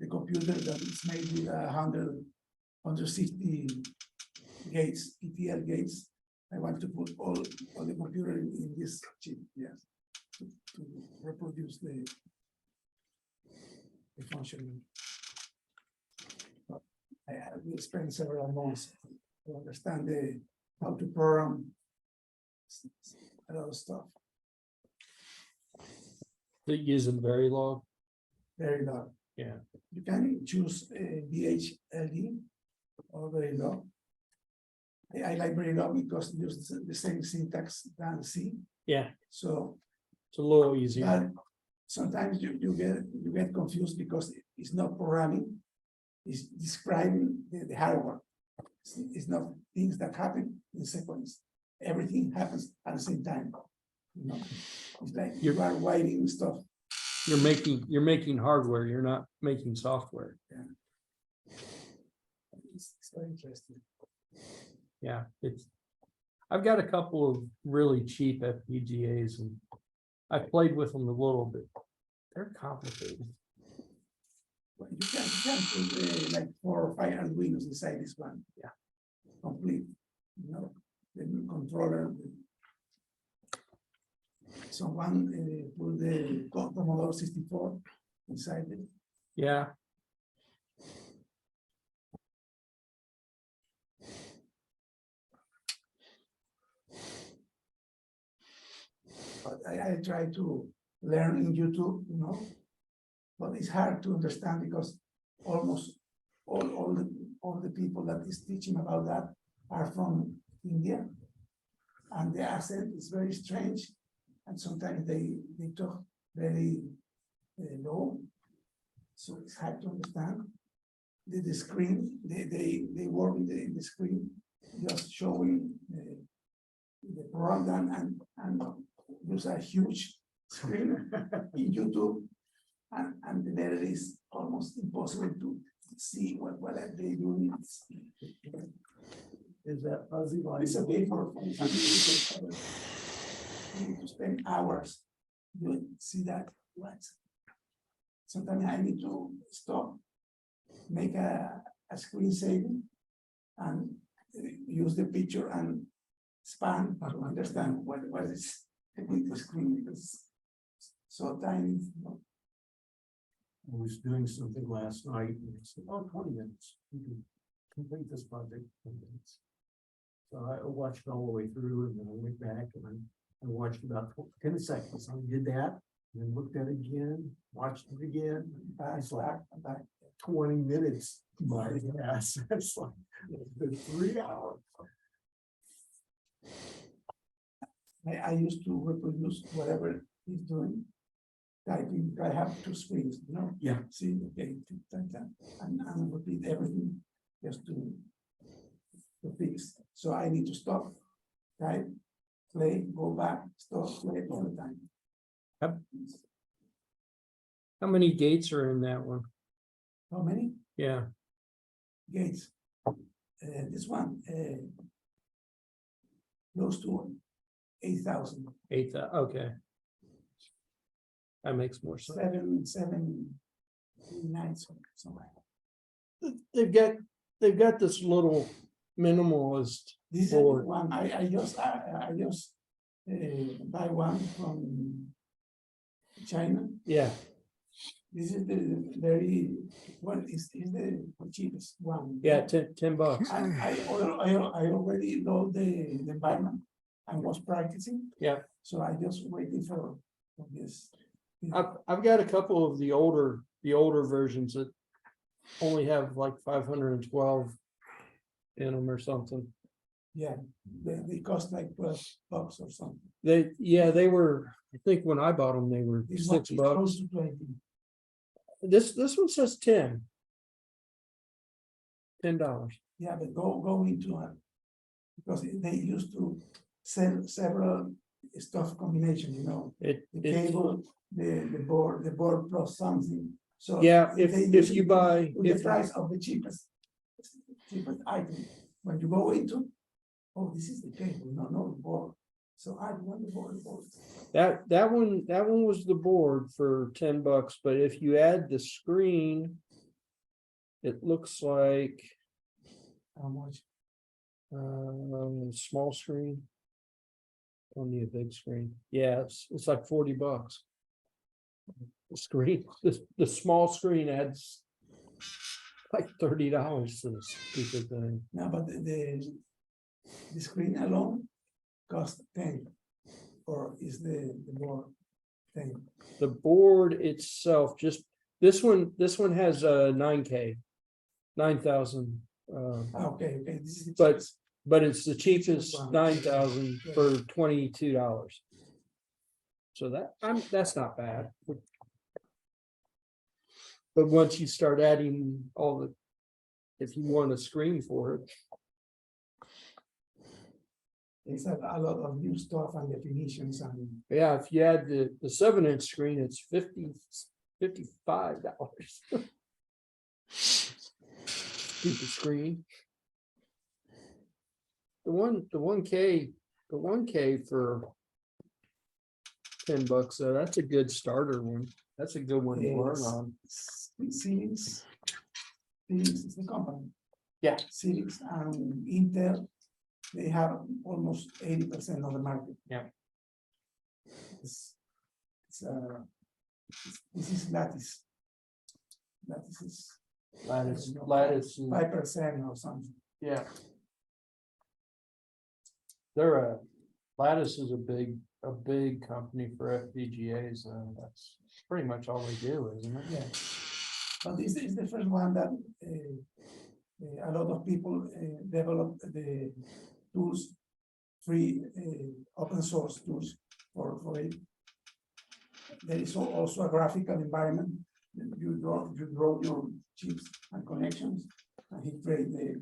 computer that is made with 160 gates, ETL gates. I want to put all the computer in this chip, yes, to reproduce the function. But I will spend several months to understand how to program a lot of stuff. They're using Verilog. Very low. Yeah. You can choose VHLD or Verilog. I like Verilog because it uses the same syntax than C. Yeah, So it's a little easier. but sometimes you get confused because it's not programming, it's describing the hardware. It's not things that happen in sequence. Everything happens at the same time. You know, it's like you are writing stuff. You're making hardware, you're not making software. It's very interesting. Yeah, I've got a couple of really cheap FPGAs and I've played with them a little bit. They're complicated. Well, you can put like 4 or 5 Arduinos inside this one. Yeah. Complete, you know, the controller. Someone put the Commodore 64 inside it. Yeah, But I try to learn in YouTube, you know, but it's hard to understand because almost all the people that is teaching about that are from India, and the accent is very strange, and sometimes they talk very low, so it's hard to understand. The screen, they work in the screen, just showing the program and use a huge screen in YouTube, and the letter is almost impossible to see what are they doing. Is that fuzzy line? It's okay for you need to spend hours doing see that what. Sometimes I need to stop, make a screen saving, and use the picture and span to understand what is the screen because so tiny. You know. I was doing something last night and it said, 20 minutes. You can complete this project in 20 minutes. So I watched it all the way through and then I went back and I watched about 10 seconds. I did that, and then looked at it again, watched it again. It's like about 20 minutes. My ass. It's like it's been 3 hours. I used to reproduce whatever he's doing. Typing, I have 2 screens, you know? Yeah. See, okay, and repeat everything just to fix. So I need to stop, type, play, go back, stop, play all the time. how many gates are in that one? How many Yeah, gates? This one, close to 8,000. 8, okay. That makes more sense. 7, 9, somewhere. They've got this little minimalist This is board. one, I just buy one from China. Yeah, This is the very, well, is the cheapest one. yeah, $10. I already know the environment and was practicing. Yeah. So I just waiting for this. I've got a couple of the older versions that only have like 512 in them or something. Yeah, they cost like $12 or something. They were, I think when I bought them, they were This one $6. is close to 20. This one says $10. Yeah, but go into it. Because they used to sell several stuff combination, you know, It, the it, cable, the board plus something. So yeah, they if use you it buy, with the price of the cheapest item, when you go into, oh, this is the cable, no, the board. So I want the board. that one was the board for $10, but if you add the screen, it looks like How much? small screen. Only a big screen. Yeah, it's like $40. The screen, the small screen adds like $30 to this stupid thing. No, but the screen alone cost 10, or is the board 10? The board itself, just this one has a 9K, 9,000. Okay, this is. the But cheapest. but it's the cheapest 9,000 for $22. So that's not bad. But once you start adding all the, if you want a screen for it, It's a lot of new stuff and definitions and yeah, if you add the 7-inch screen, it's $55. Stupid screen. The 1K for $10 though, that's a good starter one. That's a good one to learn Yes. on. Civics. Civics is the company. Yeah. Civics and Intel, they have almost 80% of the market. Yeah. This is Lattice. Lattice is Lattice, 5% or something. yeah. Lattice is a big company for FPGAs, and that's pretty much all they do, isn't it? Yeah. But this is the first one that a lot of people develop the tools, free open source tools for it. There is also a graphical environment. You draw your chips and connections, and he create the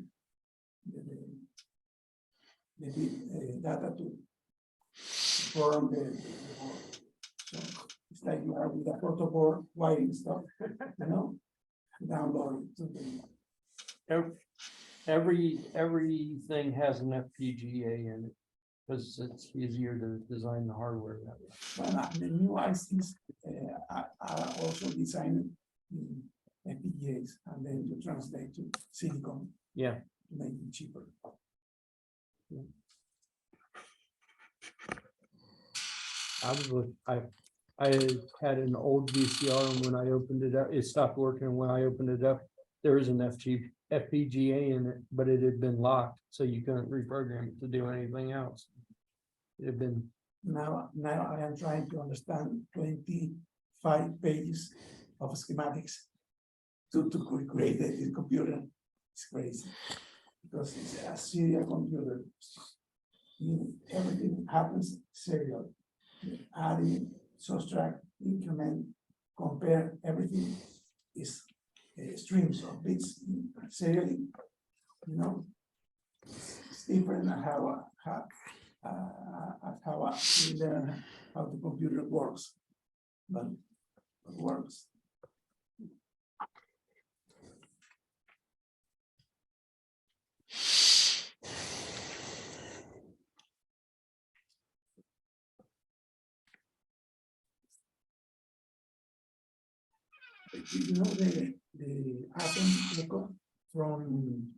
data to program the board. So it's like you are with a protoboard wiring stuff, you know, download it to the. Everything has an FPGA in it because it's easier to design the hardware that way. Well, the new ICs are also designed in FPGAs, and then you translate to silicon. Yeah. To make it cheaper. I had an old VCR, and when I opened it up, it stopped working. And when I opened it up, there was an FPGA in it, but it had been locked, so you couldn't reprogram it to do anything else. It had been. Now I am trying to understand 25 pages of schematics to create this computer. It's crazy because it's a serial computer. Everything happens serial. Adding, subtract, increment, compare, everything is streams of bits serially. You know, it's different than how we learn how the computer works, but it works. You know the atom echo from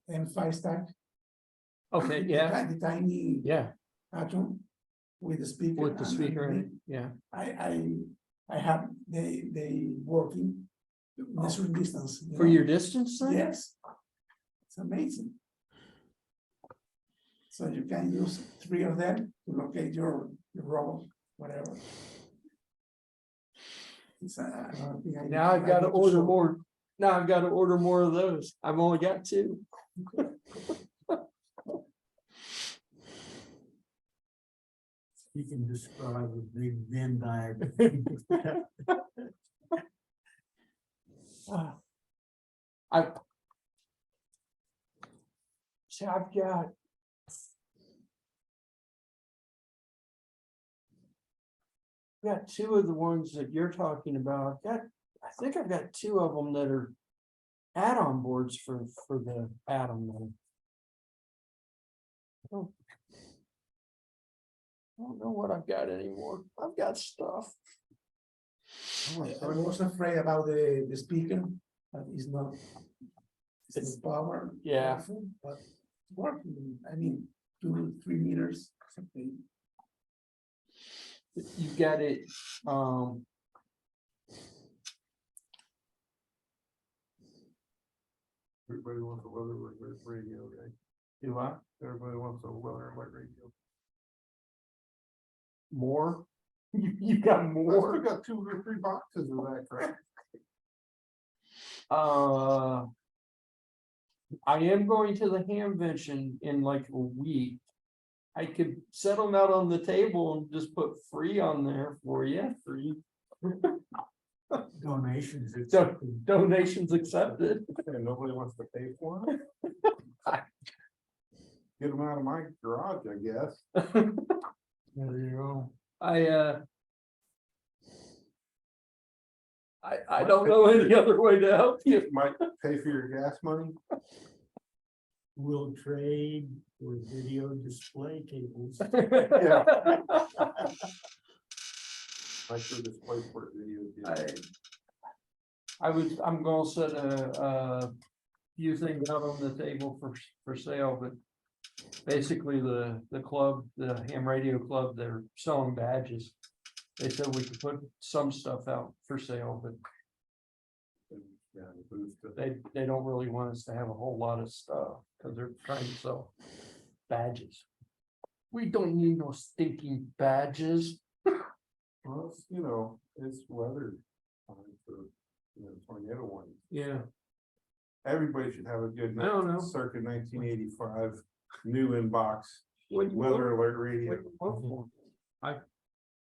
M5 stack. Okay, yeah, The tiny yeah. atom. with the speaker. with the and speaker, everything. yeah. I have, they working measuring distance. you For know? your distance thing? Yes. It's amazing. So you can use 3 of them to locate your robot, whatever. It's another thing I- Now I've I got to need order show. more. Now I've got to order more of those. I've only got 2. You can describe a big Venn diagram. I see. I've got 2 of the ones that you're talking about. I think I've got 2 of them that are add-on boards for the Atom. Though. I don't know what I've got anymore. I've got stuff. I was afraid about the speaker, but it's not. It's power. Yeah. powerful, but it's working. I mean, 2 to 3 meters. Something. You got it. Everybody wants a weather alert radio, right? Do I Everybody wants a weather alert radio. more? You got I still more? got 2 or 3 boxes of that crap. I am going to the Hamvention in like a week. I could set them out on the table and just put free on there for you. Free Donations. It's donations accepted. And nobody wants to pay for them. Get them out of my garage, I guess. There you go. I don't know any other way to help you. Might pay for your gas money. Will trade for video display cables. Yeah. Micro display port video. I'm gonna set a few things out on the table for sale, but basically the club, the ham radio club, they're selling badges. They said we could put some stuff out for sale, but Yeah, the booth stuff. they don't really want us to have a whole lot of stuff because they're trying to sell badges. We don't need no stinking badges. Well, it's, it's weather time for, tornado warning. Yeah. Everybody should have a good I don't know. circa 1985 new inbox What do you weather want? alert radio. What do you want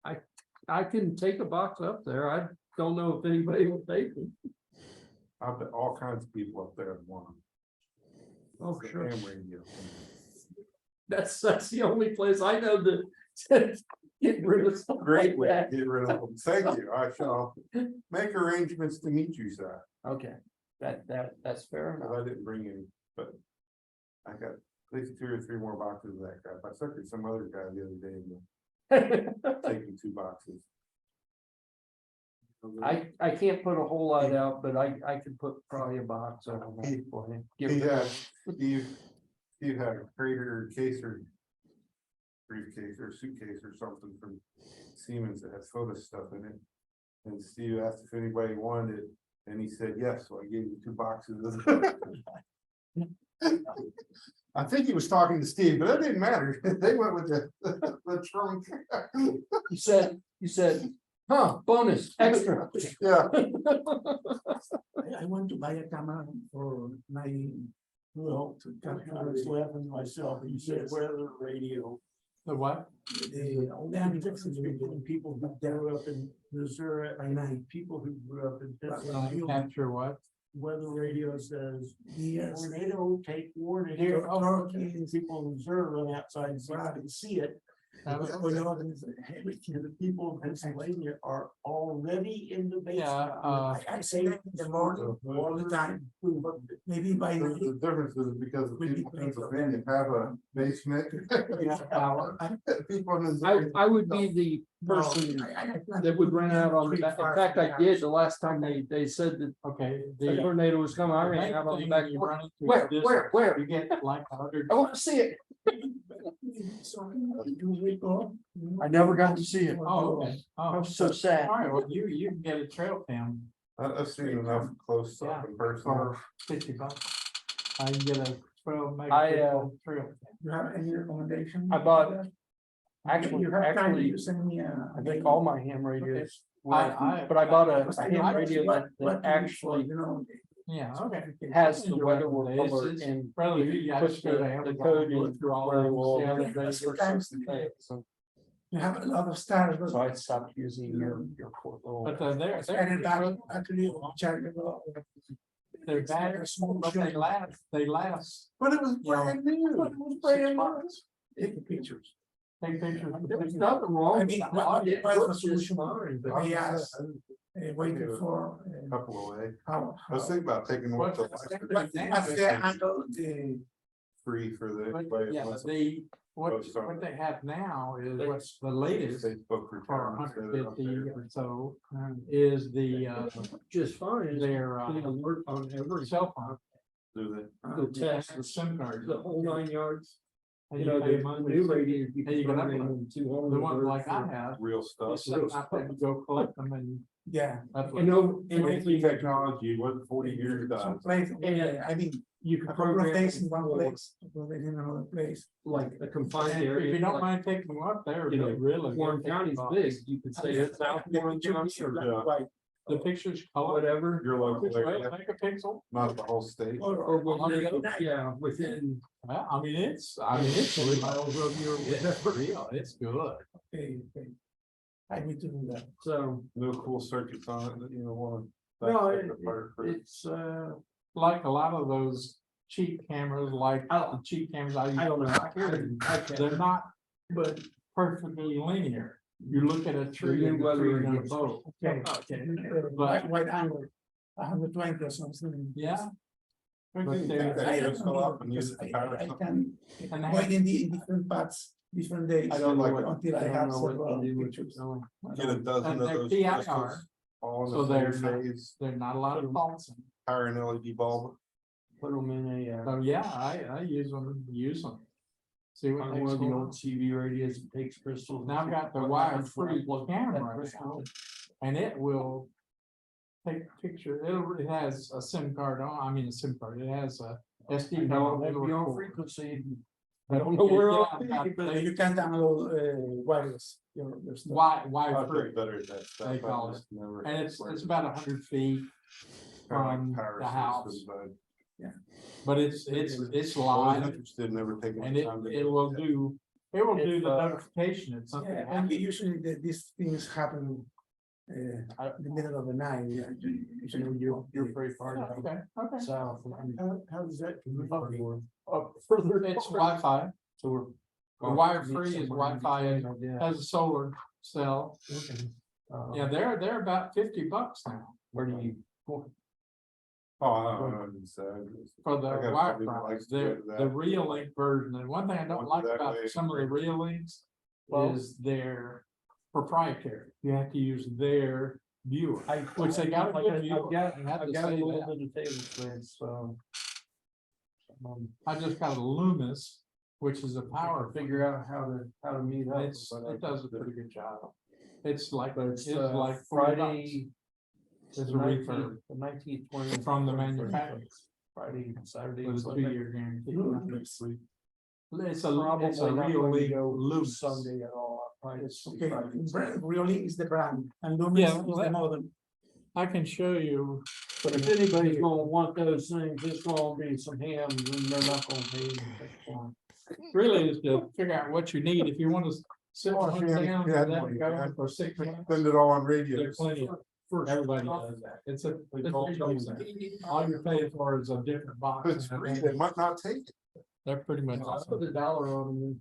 for? I can take a box up there. I don't know if anybody will take it. I bet all kinds of people up there want them. Oh, The sure. ham radio. That's the only place I know to get rid of stuff Great like way to that. get rid of them. Thank you. I shall make arrangements to meet you, sir. Okay, that's fair enough. Because I didn't bring any, but I got at least 2 or 3 more boxes of that crap. I suckered some other guy the other day into taking 2 boxes. I can't put a whole lot out, but I could put probably a box on that for you. Give it- Yeah, Steve had a crater case or briefcase or suitcase or something from Siemens that has photo stuff in it. And Steve asked if anybody wanted it, and he said yes, so I gave you 2 boxes of it. I think he was talking to Steve, but that didn't matter. They went with the trunk. You said, huh, bonus, extra. Yeah. I want to buy a camera for my, Well, to I capture was laughing myself, you said weather radio. The what? the The difference between people who grew up in Missouri and people who grew up in Pennsylvania. Capture what? Weather radio says, Yes. tornado, take warning. Here, Oh, people in Missouri run outside and see it. Have it? Everything, the people in Pennsylvania are already in the basement. Yeah, I say that in the morning all the time, maybe by The night. difference is because the Will be people in great. Pennsylvania have a basement. People in I Missouri. would be the person that would run out on the back. In fact, I did the last time they said that okay. the tornado was coming. I ran out on the back. You porch. run into Where, this, where? You get like 100. I want to see it. You recall? I never got to see it. Oh, okay. I Oh, was so sad. all right, well, you can get a trail cam I've seen enough close Yeah. up in person. for $50. I can get a 12 I, megapixel trail cam. You have any recommendation? I bought- Actually, You have time actually, to send me a. I think all my ham radios. were- I- But I bought a Because I ham don't know radio what- that what to look for, actually you know. Yeah, okay. has the You're weather right. alert It's and probably if you I put just go to the Amazon, code look in through all where it those, will yeah, alert that's for sometimes certain things. So You have a lot of stars, but. so I stopped using your poor little. But they're, And back, actually, chargeable. they're battery small, but they last. But it was Yeah. brand new. It was brand new. Take the pictures. Take pictures. There's nothing wrong. I mean, with what it. was the It's solution? fine, but We asked, waiting for, Couple away. how. I was thinking about taking what the What's the angle, the, free for the. But, yeah, but what they have now is what's the latest Facebook for requirements that are up 150 there. or so is the just fine. It's their the alert on every cell phone. Do the test, The SIM card. the whole 9 yards. And You know, pay the monthly. new radios. you And you can put upload. in 200 The ones alerts like I for- have, they real you stuff? set up and go collect them and yeah. that's And no, and Any only technology, what 40 years Some done? place, And- I mean, you a can couple of program days in one for, place, a couple of days in another place. like a confined And area. if you don't like mind taking them up there, you know, they really. Warren County's big, you could say it's South Warren County or Yeah. White, The pictures color. whatever. Your local area, Make a pixel. not the whole state. Or within, yeah, within Well, I mean, it's real. miles of your It's whatever. real, it's good. okay, okay. I need to do that. So, No cool circuits on it that you don't want. no, It's like a lot of those cheap cameras, like I the don't- cheap cameras I use. I don't know. They're not But perfectly linear. You look at a tree new and the weather tree in a is- boat. Okay. But- White angle, 120 or something. Yeah. But But you they're- take that I just go up and use because it to power I something? can And they wait in the different paths, different days. I don't know like what. Until I don't have know what several to do with pictures. it, no. Get a dozen And of they're those PIR, crystals, all so in the they're same not- phase, There's not a lot of faults. power and LED bulb. Put them in a, So yeah, I use them. See what on takes one of the going old CV radios, it takes crystals. Now I've got the wire-free camera now. And it will take a picture. It has a SIM card on, I mean, a SIM card. It has a SD You card. know, on it it. won't be on frequency. I don't know where I'll be, but You can download wireless, your stuff. Wire, I wire-free. think better at that stuff. They call I just never- And it's about 100 feet Kinda like from power the house. systems, But it's I was live interested, never taking. and the time to it do will that. do, it will do If, the notification. It's something. Yeah, and usually these things happen in the middle of the night. Yeah, usually you're pretty far down Okay, okay. south. How does that? Further. It's Wi-Fi. So we're. The wire-free is Wi-Fi and has a solar cell. Yeah, they're about $50 now Where do you? Oh, I just, for the I got wire somebody that price. likes to go They're to that. the real link version. And one thing I don't Went like that about way. some of the real links Well- is they're proprietary. You have to use their viewer, which they got a good viewer. I have to I've got a say little that. bit of table space, so. I just got a Loomis, which is a Power, power. figure out how to meet up. It does a pretty good job. It's like, But it's it's like $40. Friday. There's the a 19th, refurb The 19th, 20th. from the manufacturer Friday, Saturday. with a Sunday. 2-year guarantee. Loomis. It's Probably a not real going to league go Loomis. Sunday at all. Probably just Okay, Friday. really is the brand and Loomis Yeah, is the model. I can show you. But if anybody's gonna want those things, it's gonna be some hams and they're not gonna pay anything for 'em. Really is to figure out what you need. If you want to sit Oh, one yeah, down, yeah, and let it yeah. go for 6 months. Spend it all on There's radios. plenty of, everybody does that. It's a, all you're paying for is a different box. If it's free, they might not take it. They're pretty much, I'll put $1 on them.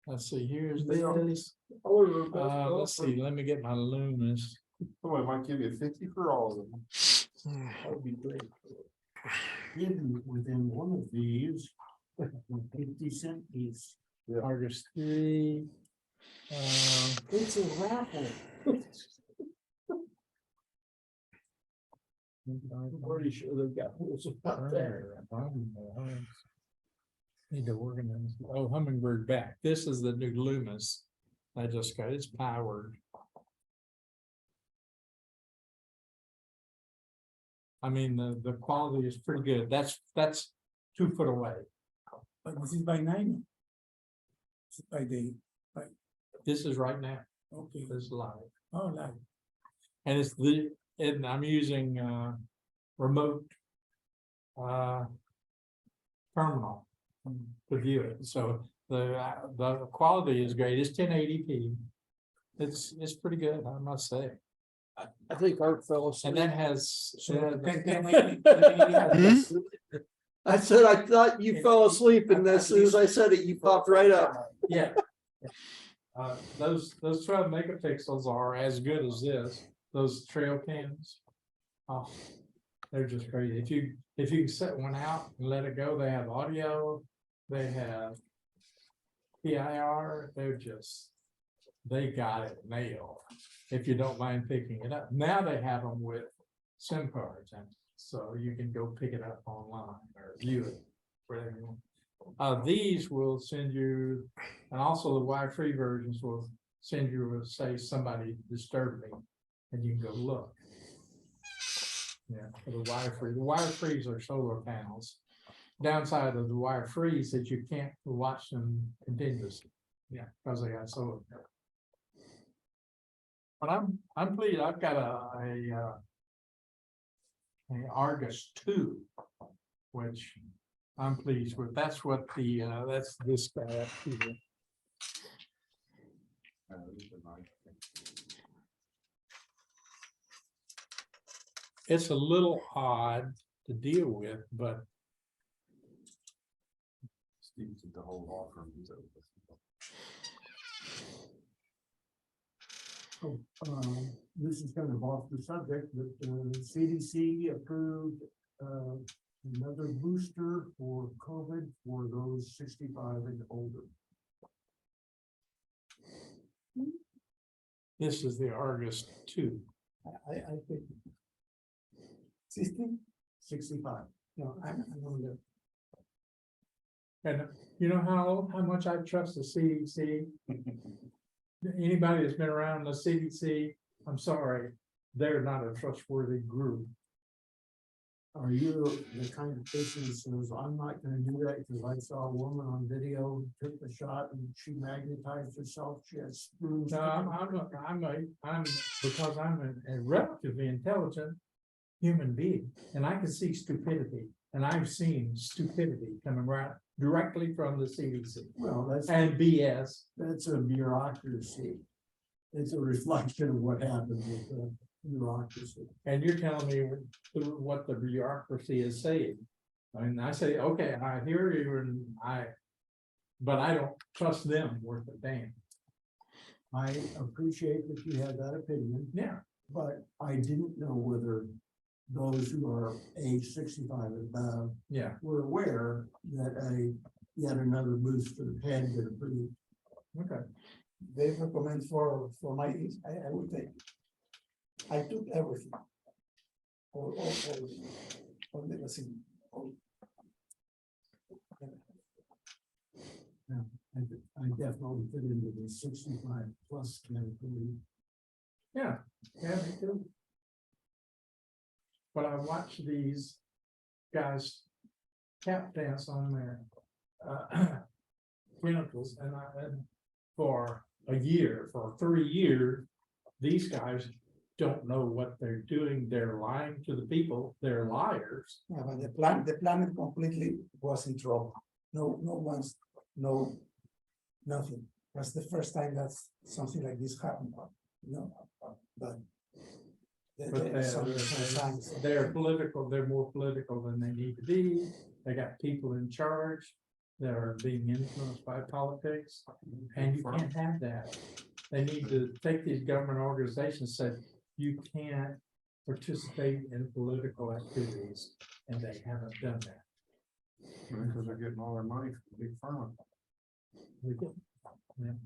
let's see, here's They the, always, let's see, let me get my Loomis. Somebody might give you 50 for all of them. That would be great. Hidden within one of these, 50-cent piece. Yeah. Argus 3. It's a raffle. I'm pretty sure they've got rules about that. Need to organize, oh, Hummingbird back, this is the new Loomis. I just got, it's powered. I mean, the quality is pretty good, that's 2 foot away. But this is by night. This is by day. This is right now, Okay. this is live. Oh, like, And it's and I'm using remote terminal to view it. So the quality is great. It's 1080p. It's pretty good, I must say. I think Art fell asleep. And that has. I said, I thought you fell asleep and as soon as I said it, you popped right up. Yeah. Those 12 megapixels are as good as this, those trail cams. Oh, they're just great. If you can set one out and let it go, they have audio, they have PIR, they got it nailed. If you don't mind picking it up. Now they have them with SIM cards, and so you can go pick it up online or view it, whatever you want. These will send you, and also the Wi-Fi versions will send you, say somebody disturbed me, and you can go look. Yeah, for the Wi-Fi. The Wi-Fi's are solar panels. Downside of the Wi-Fi is that you can't watch them continuously. Yeah, because they got solar panels. But I'm pleased. I've got a Argus 2, which I'm pleased with. That's what that's this guy up here. It's a little odd to deal with, but Steve's the whole law firm. This is kind of off the subject, but CDC approved another booster for COVID for those 65 and older. this is the Argus 2. I think 16? 65. No, I'm on the. And you know how much I trust the CDC? Anybody that's been around the CDC, I'm sorry, they're not a trustworthy group. Are you the kind of person that says, I'm not gonna do that because I saw a woman on video, took the shot and she magnetized herself, she had screws. No, I'm because I'm a relatively intelligent human being, and I can see stupidity, and I've seen stupidity coming right directly from the CDC Well, and BS. that's a bureaucracy. It's a reflection of what happened with the bureaucracy. And you're telling me what the bureaucracy is saying. I mean, I say, okay, I hear you, but I don't trust them worth a damn. I appreciate that you have that opinion, Yeah, but I didn't know whether those who are age 65 and above yeah, were aware that yet another booster had been approved. okay. They recommend for my age, I would take. I took everything. All the vaccine. I definitely fit into the 65 plus category. Yeah, me too. But I watch these guys tap dance on their clinicals, and for a year, for 3 years, these guys don't know what they're doing. They're lying to the people. They're liars. Yeah, but the planet completely was in trouble. No one's, nothing. That's the first time that something like this happened, but. But they're political. They're more political than they need to be. They got people in charge that are being influenced by politics, and you can't have that. They need to take these government organizations, say you can't participate in political activities, and they haven't done that. Because they're getting all their money from the big pharma. Yeah.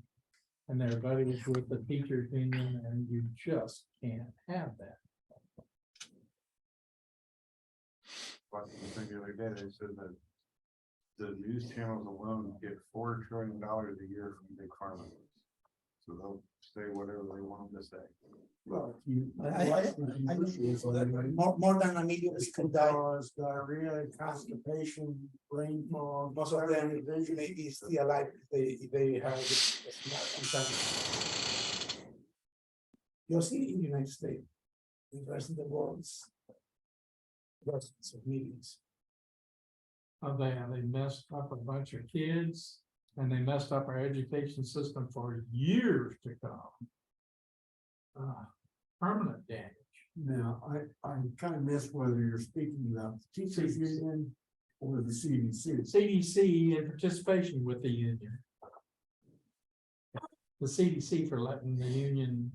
And they're buddies with the teachers union, and you just can't have that. But I think the other day they said that the news channels alone get $4 trillion a year from big pharma. So they'll say whatever they want them to say. Well, you. More than a million This people could die. cause diarrhea, constipation, brain fog. Most of them maybe still alive if they have this. You'll see in the United States, the rest of the world's dozens of millions. They messed up a bunch of kids and they messed up our education system for years to come. Permanent damage. Now, I kind of missed whether you're speaking about the teachers union or the CDC. CDC in participation with the union. The CDC for letting the union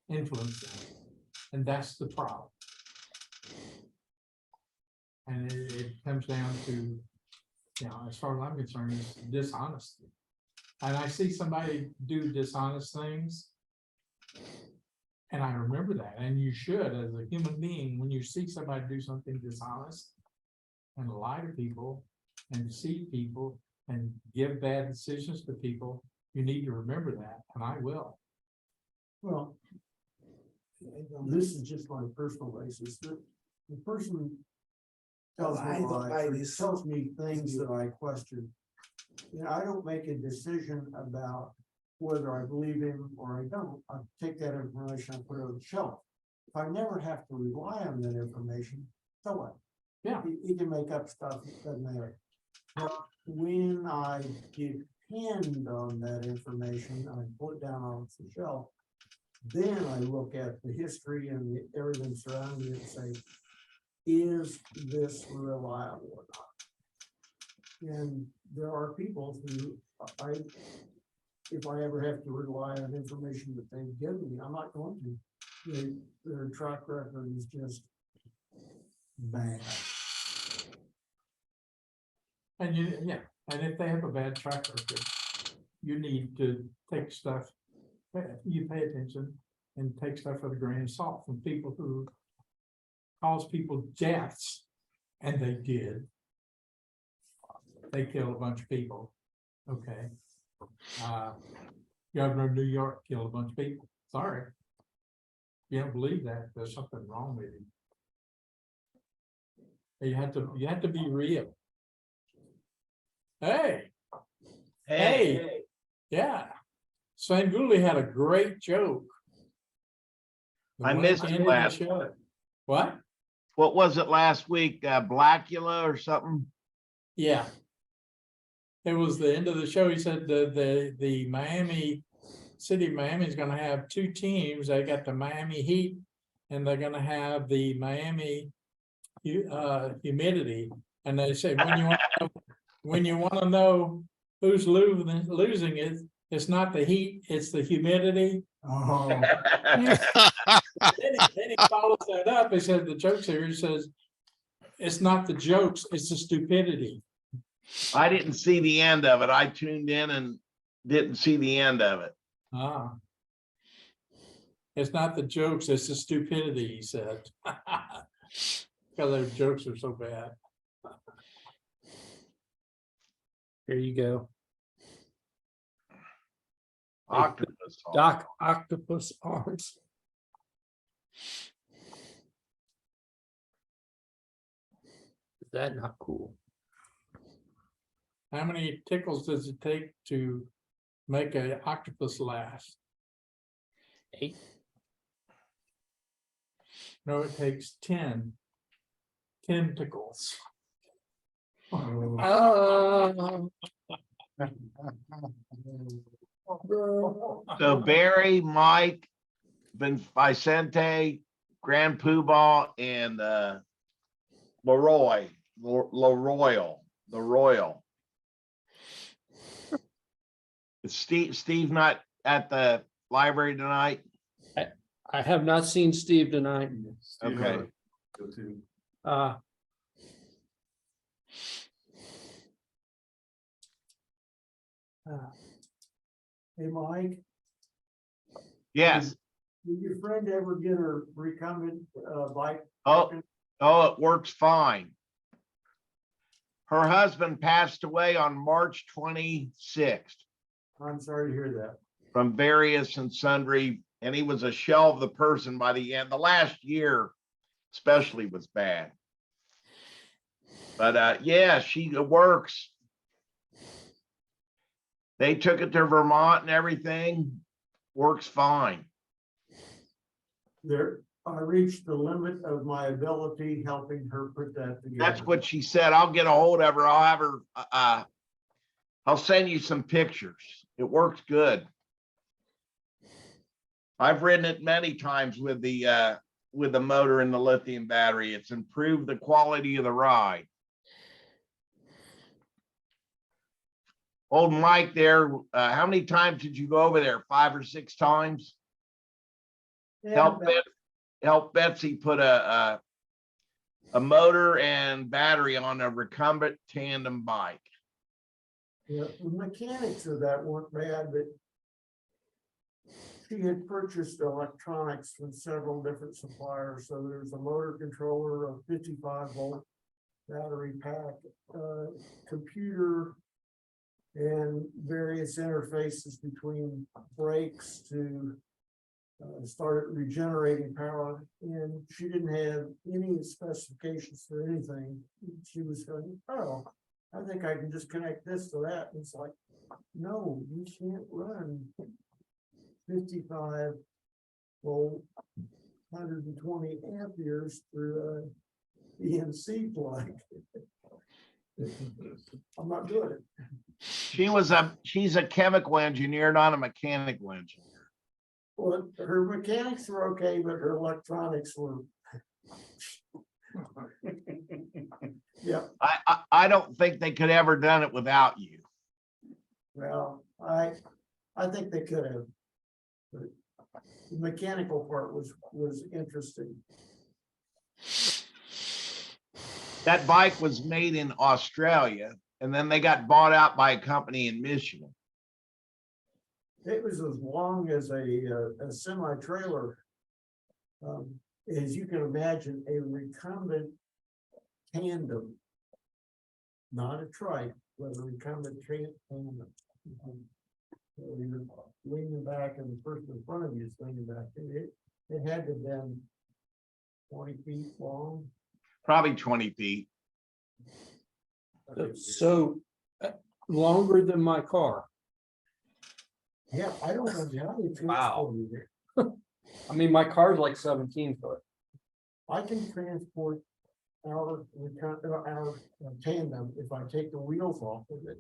influence them. And that's the problem. And it comes down to, you know, as far as I'm concerned, is dishonesty. And I see somebody do dishonest things. And I remember that, and you should, as a human being, when you see somebody do something dishonest and lie to people and deceive people and give bad decisions to people, you need to remember that, and I will. Well, this is just my personal basis. The person tells I me don't buy lies, or this. tells me things that I question. You know, I don't make a decision about whether I believe him or I don't. I take that information and put it on the shelf. If I never have to rely on that information, so what? Yeah. He can make up stuff, it doesn't matter. But when I depend on that information, I put it down on the shelf. Then I look at the history and everything surrounding it and say, is this reliable or not? And there are people who if I ever have to rely on information that they've given me, I'm not going to. Their track record is just bad. And and if they have a bad track record, you need to take stuff, you pay attention and take stuff with a grain of salt from people who cause people deaths, and they did. They killed a bunch of people, okay? Governor of New York killed a bunch of people, sorry. If you don't believe that, there's something wrong with you. You have to be real. Hey, yeah. Sanguli had a great joke. The I one missed at the it end of the last. show. What? What was it last week? Blackula or something? Yeah. It was the end of the show. He said the Miami, city of Miami is gonna have two teams. They got the Miami Heat and they're gonna have the Miami humidity. And they say when you wanna know who's losing it, it's not the heat, it's the humidity. Oh, Then he follows that up. He said the joke series says it's not the jokes, it's the stupidity. I didn't see the end of it. I tuned in and didn't see the end of it. Ah. It's not the jokes, it's the stupidity, he said. Because their jokes are so bad. There you go. Octopus. Doc Octopus Arms. Is that not cool? How many tickles does it take to make an octopus last? 8. No, it takes 10. 10 tickles. Oh. So Barry, Mike, Vicente, Grand Poobah, and Leroy. The Royal. Is Steve not at the library tonight? I have not seen Steve tonight. Steve, Okay. go to- hey, Mike, Yes. did your friend ever get her recumbent bike? Oh, it works fine. Her husband passed away on March 26th I'm sorry to hear that. from various and sundry, and he was a shell of the person by the end. The last year especially was bad. But yeah, she works. They took it to Vermont and everything. Works fine. There, I reached the limit of my ability helping her put that together. That's what she said. I'll get a hold of her. I'll have her, I'll send you some pictures. It works good. I've ridden it many times with the motor and the lithium battery. It's improved the quality of the ride. Old Mike there, how many times did you go over there? 5 or 6 times? Yeah, Help Betsy put a motor and battery on a recumbent tandem bike. yeah, the mechanics of that weren't bad, but she had purchased electronics from several different suppliers. So there's a motor controller, a 55-volt battery pack, computer, and various interfaces between brakes to start regenerating power. And she didn't have any specifications for anything. She was going, oh, I think I can just connect this to that. And it's like, no, you can't run 55 volt, 120 amperes through a EMC plug. I'm not doing it. She's a chemical engineer, not a mechanical engineer. Well, her mechanics were okay, but her electronics were. Yeah, I don't think they could ever done it without you. well, I think they could have. But the mechanical part was interesting. That bike was made in Australia, and then they got bought out by a company in Michigan. It was as long as a semi-trailer. As you can imagine, a recumbent tandem, not a trike, but a recumbent tandem. So you're leaning back and the person in front of you is leaning back. It had to have been 20 feet long. Probably 20 feet. So longer than my car. Yeah, I don't know how they Wow. transport you there. I mean, my car's like 17 foot. I can transport our tandem if I take the wheels off of it.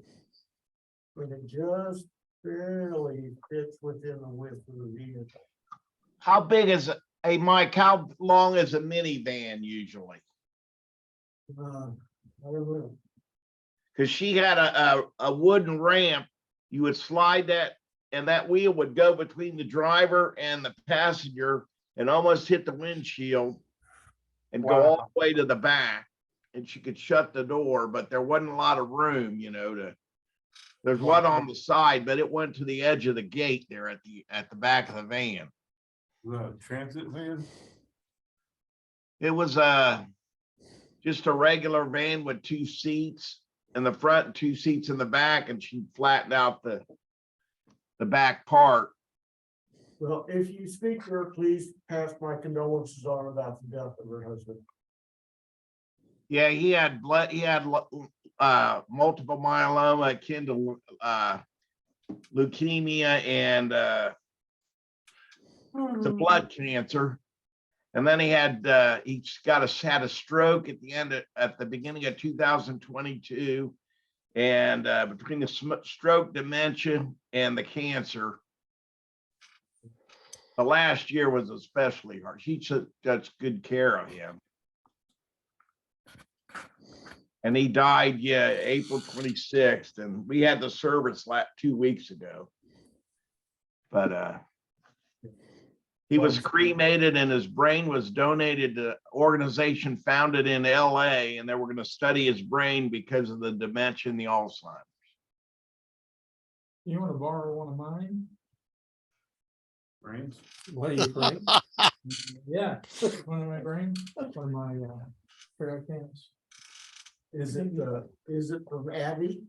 But it just barely fits within the width of the vehicle. How big is a Mike? How long is a minivan usually? I don't know. Because she had a wooden ramp. You would slide that, and that wheel would go between the driver and the passenger and almost hit the windshield and go all the way to the back. And she could shut the door, but there wasn't a lot of room, there's one on the side, but it went to the edge of the gate there at the back of the van. The transit van? It was just a regular van with 2 seats in the front and 2 seats in the back, and she flattened out the back part. Well, if you speak to her, please pass my condolences on about the death of her husband. Yeah, he had multiple myeloma akin to leukemia and the blood cancer. And then had a stroke at the beginning of 2022. And between the stroke, dementia, and the cancer, the last year was especially hard. She took such good care of him. And he died, April 26th, and we had the service 2 weeks ago. But he was cremated and his brain was donated to an organization founded in LA, and they were going to study his brain because of the dementia and the Alzheimer's. You want to borrow one of mine? Brains? What do you think? Yeah, one of my brains, one of my trail cams. Is it from Abby?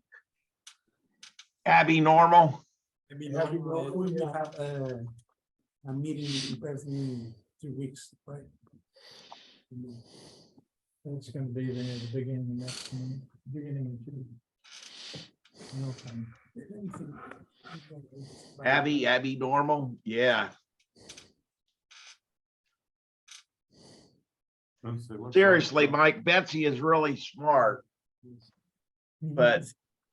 Abby Normal? We will have a meeting in person in 2 weeks, right? It's gonna be there at the beginning of next month, beginning of June. Okay. Abby Normal? Yeah. Seriously, Mike, Betsy is really smart, but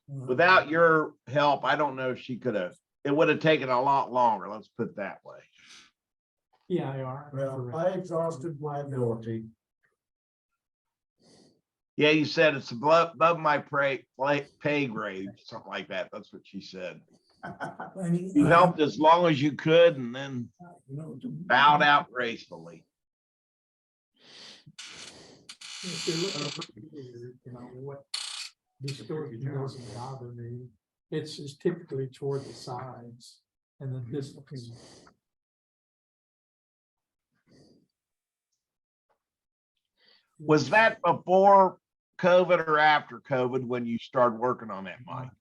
without your help, I don't know if she could have, it would have taken a lot longer. Let's put it that way. Yeah, they are. Well, I exhausted my ability. Yeah, you said it's above my pay grade, something like that. That's what she said. I mean, You helped as long as you could and then bowed out gracefully. If you're looking for, you know, what distortion doesn't bother me, it's typically toward the sides and the distance. Was that before COVID or after COVID when you started working on that, Mike?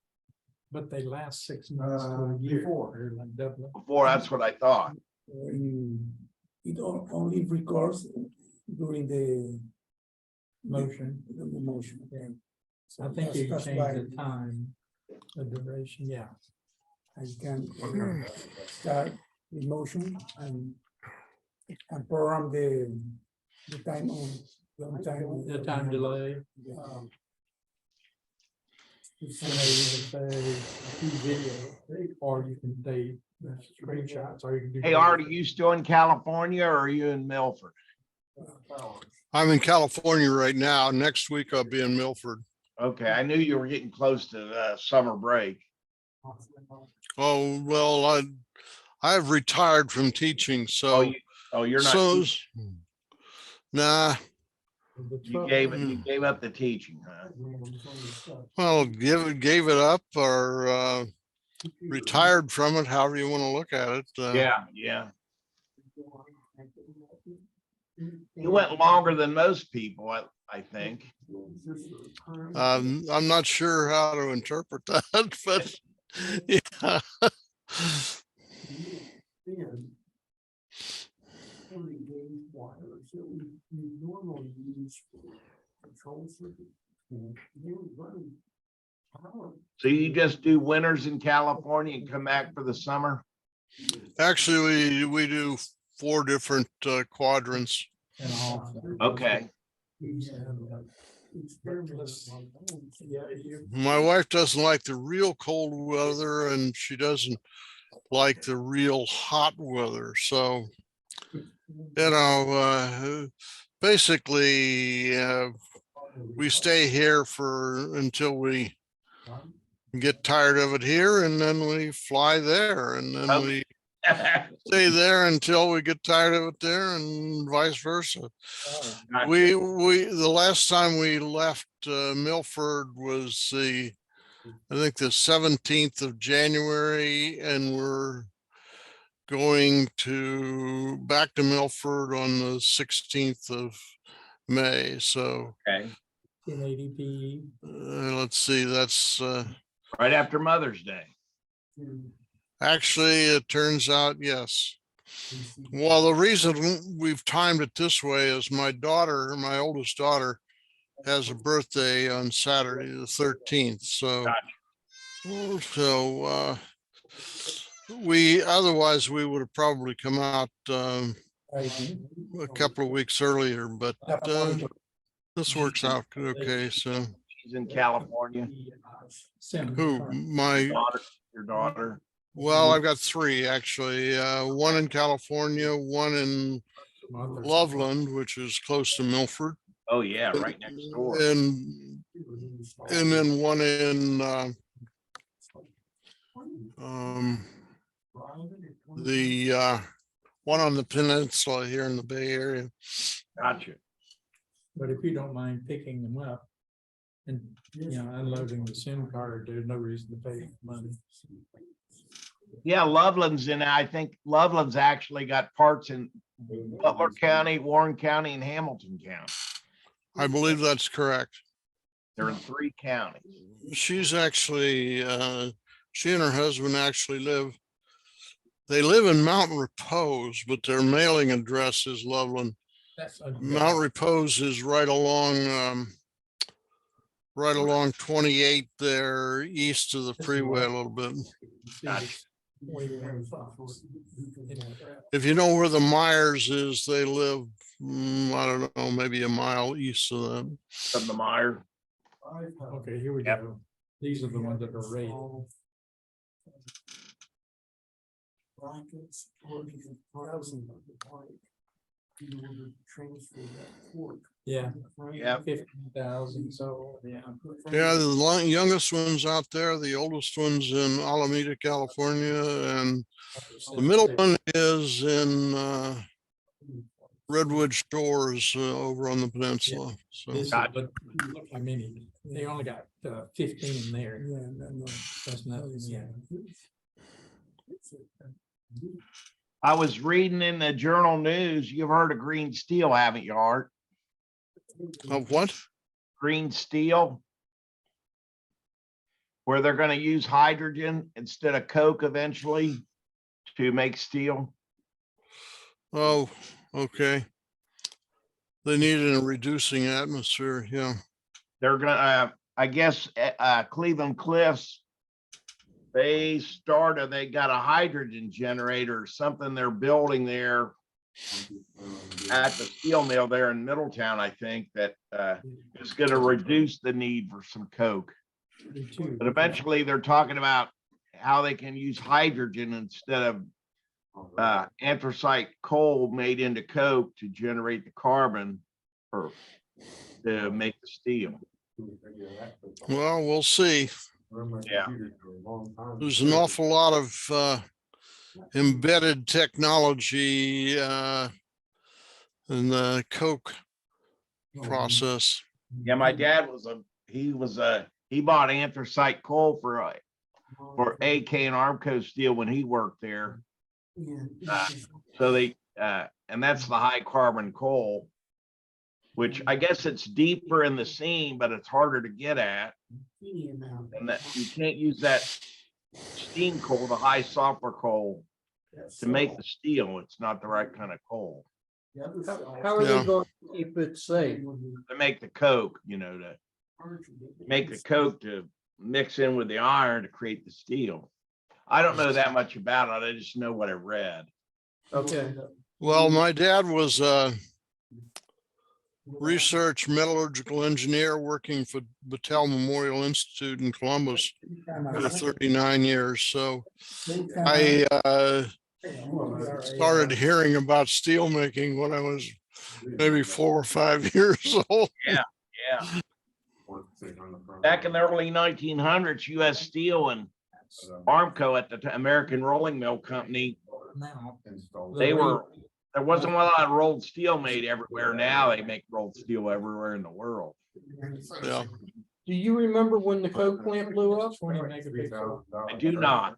But they last 6 months to a year. Before. They're like doubling. Before, that's what I thought. It only records during the Motion. motion. Okay. So I think you that's change why the time, the duration, yeah. I can start the motion and program the time on The time delay. You can either say do video, or you can say screenshots, or you can do. Hey, Art, are you still in California or are you in Milford? I'm in California right now. Next week I'll be in Milford. Okay, I knew you were getting close to summer break. Oh, well, I've retired from teaching, so. You're not, So, nah, you gave up the teaching, huh? well, gave it up or, retired from it, however you want to look at it. Yeah. You went longer than most people, I think. I'm not sure how to interpret that, but yeah. Wires that we normally use for control circuit. They were running power. So you just do winters in California and come back for the summer? Actually, we do 4 different quadrants. Okay. My wife doesn't like the real cold weather and she doesn't like the real hot weather. So, you know, basically, we stay here until we get tired of it here, and then we fly there, and then we stay there until we get tired of it there, and vice versa. Gotcha. The last time we left Milford was I think the 17th of January, and we're going back to Milford on the 16th of May. So Okay, 1080p. let's see, that's right after Mother's Day. actually, it turns out, yes. Well, the reason we've timed it this way is my oldest daughter, has a birthday on Saturday, the 13th. So, otherwise we would have probably come out a couple of weeks earlier, but this works out okay. So She's in California. who, Your daughter. well, I've got 3 actually, 1 in California, 1 in Loveland, which is close to Milford. Oh yeah, right next door. And then 1 in the one on the peninsula here in the Bay Area. Gotcha. But if you don't mind picking them up and, you know, unloading the SIM card, there's no reason to pay money. Yeah, Loveland's in, I think Loveland's actually got parts in Butler County, Warren County, and Hamilton County. I believe that's correct. They're in 3 counties. She's actually, she and her husband actually they live in Mountain Repose, but their mailing address is Loveland. That's Mount Repose is right along 28 there, east of the freeway a little bit. If you know where the Myers is, they live, I don't know, maybe a mile east of them. From the Meyer. Okay, here we Yep. go. These are the ones that are rated. Blankets, 40,000 of the park. In order to transfer that fork. Yeah. Yep. 15,000, so, yeah. Yeah, the youngest one's out there, the oldest one's in Alameda, California, and the middle one is in Redwood Shores over on the peninsula. So This is, but look how many, they only got 15 there. Yeah, no. That's nothing, yeah. I was reading in the journal news, you've heard of green steel, haven't you, Art? of what? Green steel. Where they're gonna use hydrogen instead of coke eventually to make steel. Oh, okay. They need it in a reducing atmosphere, yeah. They're gonna, I guess, Cleveland Cliffs. They got a hydrogen generator, or something they're building there at the steel mill there in Middletown, I think, that is gonna reduce the need for some coke. But eventually they're talking about how they can use hydrogen instead of anthracite coal made into coke to generate the carbon or to make the steel. Well, we'll see. Yeah. There's an awful lot of embedded technology in the Coke process. Yeah, my dad he bought anthracite coal for AK and Armco steel when he worked there. So and that's the high carbon coal, which I guess it's deeper in the seam, but it's harder to get at. And that you can't use that steam coal, the high sulfur coal, to make the steel. It's not the right kind of coal. How are Yeah. they going to keep it safe? To make the coke, to make the coke to mix in with the iron to create the steel. I don't know that much about it. I just know what I read. Okay. Well, my dad was a research metallurgical engineer working for Battelle Memorial Institute in Columbus for 39 years. So I started hearing about steel making when I was maybe 4 or 5 years old. Yeah. Back in the early 1900s, U.S. Steel and Armco at the American Rolling Mill Company, there wasn't a lot of rolled steel made everywhere. Now they make rolled steel everywhere in the world. Yeah. Do you remember when the Coke plant blew up? I do not.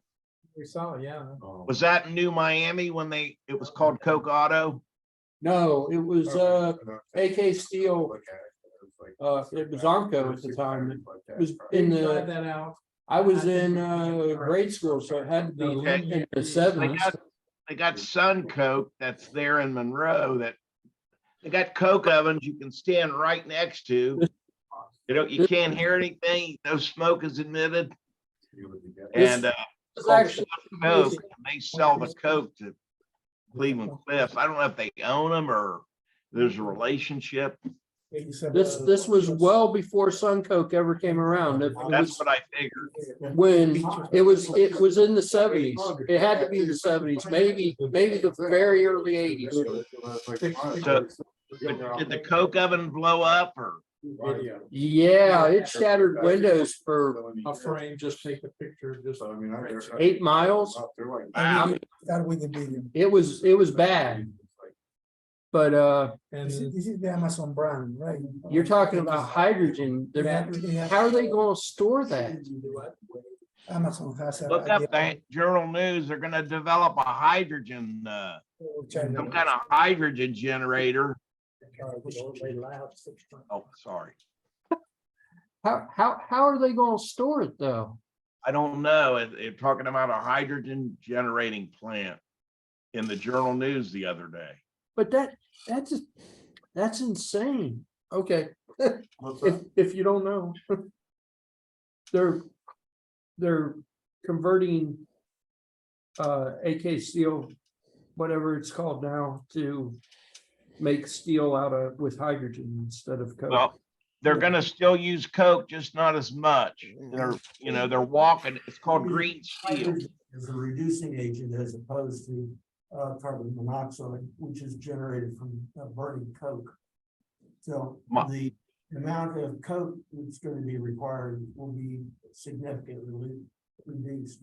We saw, yeah. Was that in New Miami when it was called Coke Auto? No, it was AK Steel. It was Armco at the time. It was in Tried the, that out. I was in grade school, so it had to be in the '70s. They got Sun Coke that's there in Monroe that they got Coke ovens you can stand right next to. You can't hear anything. No smoke is emitted. And It's actually Coke, and they sell the Coke to Cleveland Cliffs. I don't know if they own them or there's a relationship. this was well before Sun Coke ever came around. It That's was what I figured. when it was in the '70s. It had to be the '70s, maybe the very early '80s. So, but did the Coke oven blow up or? Yeah, it shattered windows for A frame, just take a picture, just. 8 miles. Wow. Start with the video. It was bad. But And This is the Amazon brand, right? you're talking about hydrogen. How are they going to store that? Amazon has a. Look up the journal news. They're gonna develop a hydrogen, some kind of hydrogen generator. Oh, sorry. How are they gonna store it though? I don't know. They're talking about a hydrogen generating plant in the Journal News the other day. But that's insane. Okay, What's that? if you don't know. They're converting AK steel, whatever it's called now, to make steel out of with hydrogen instead of coke. Well, they're gonna still use coke, just not as much. They're walking, it's called green steel. Hydrogen is a reducing agent as opposed to carbon monoxide, which is generated from burning coke. So Ma- the amount of coke that's going to be required will be significantly reduced.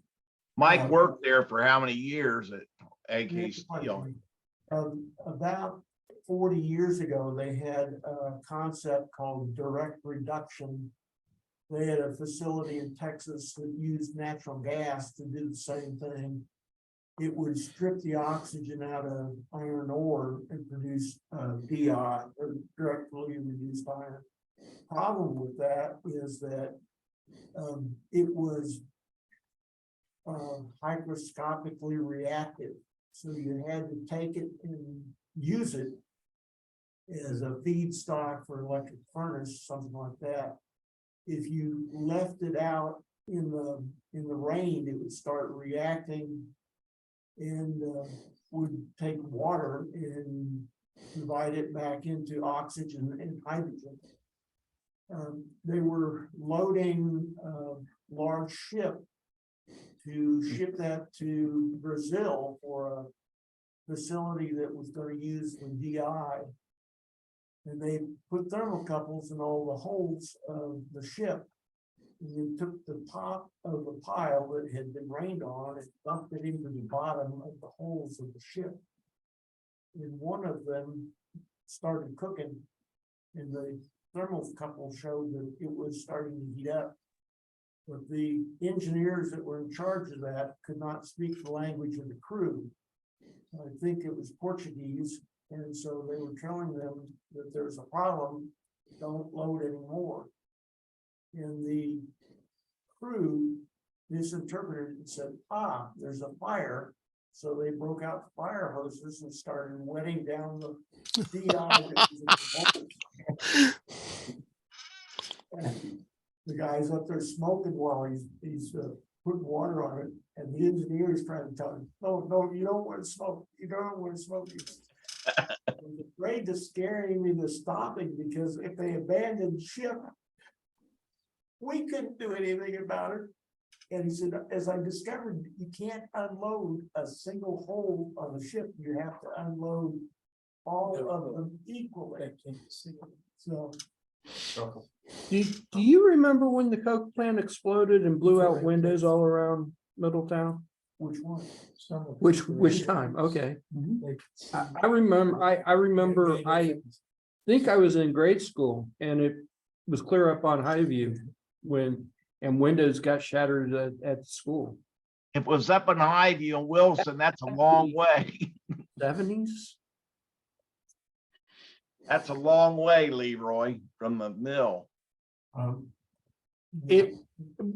Mike worked there for how many years at AK Steel? About 40 years ago, they had a concept called direct reduction. They had a facility in Texas that used natural gas to do the same thing. It would strip the oxygen out of iron ore and produce DI, or directly reduced iron. Problem with that is that it was hygroscopically reactive. So you had to take it and use it as a feedstock for electric furnace, something like that. If you left it out in the rain, it would start reacting and would take water and divide it back into oxygen and hydrogen. They were loading a large ship to ship that to Brazil for a facility that was going to use the DI. And they put thermocouples in all the holes of the ship. And they took the top of the pile that had been rained on and dumped it into the bottom of the holes of the ship. And one of them started cooking, and the thermocouple showed that it was starting to heat up. But the engineers that were in charge of that could not speak the language of the crew. I think it was Portuguese, and so they were telling them that there's a problem, don't load anymore. And the crew misinterpreted and said, there's a fire. So they broke out the fire hoses and started wetting down the DI. That was in the and the guy's up there smoking while he's putting water on it. And the engineer is trying to tell him, no, you don't want to smoke. You don't want to smoke. I was afraid to scare him into stopping, because if they abandoned ship, we couldn't do anything about it. And he said, as I discovered, you can't unload a single hole on the ship. You have to unload all of them equally. So Do you remember when the coke plant exploded and blew out windows all around Middletown? which one? Which time? Okay. I remember, I think I was in grade school and it was clear up on Highview and windows got shattered at the school. It was up in Highview and Wilson. That's a long way. 70s? That's a long way, Leroy, from the mill.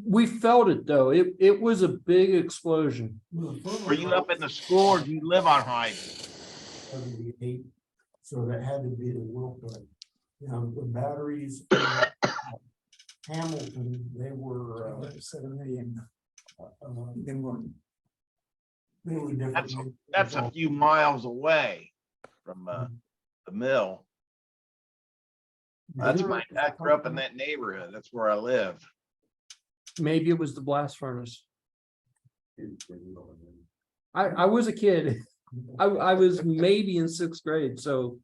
We felt it though. It was a big explosion. Were you up in the school or do you live on Highview? 78, so that had to be the Wilton. The batteries in Hamilton, they were 7 a.m. They were different. That's a few miles away from the mill. I grew up in that neighborhood. That's where I live. Maybe it was the blast furnace. I was a kid. I was maybe in 6th grade, so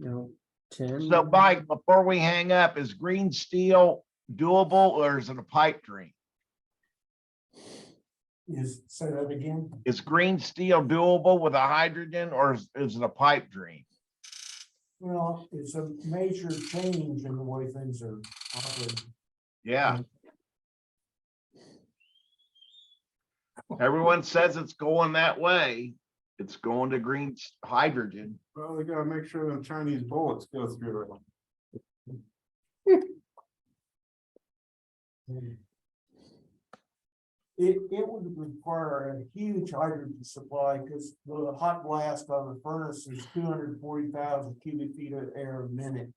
10. So Mike, before we hang up, is green steel doable or is it a pipe dream? Say that again. Is green steel doable with a hydrogen or is it a pipe dream? Well, it's a major change in the way things are operating. Yeah. Everyone says it's going that way. It's going to green hydrogen. Well, they gotta make sure them Chinese bullets go through it. It would require a huge hydrogen supply because the hot blast on the furnace is 240,000 cubic feet of air a minute.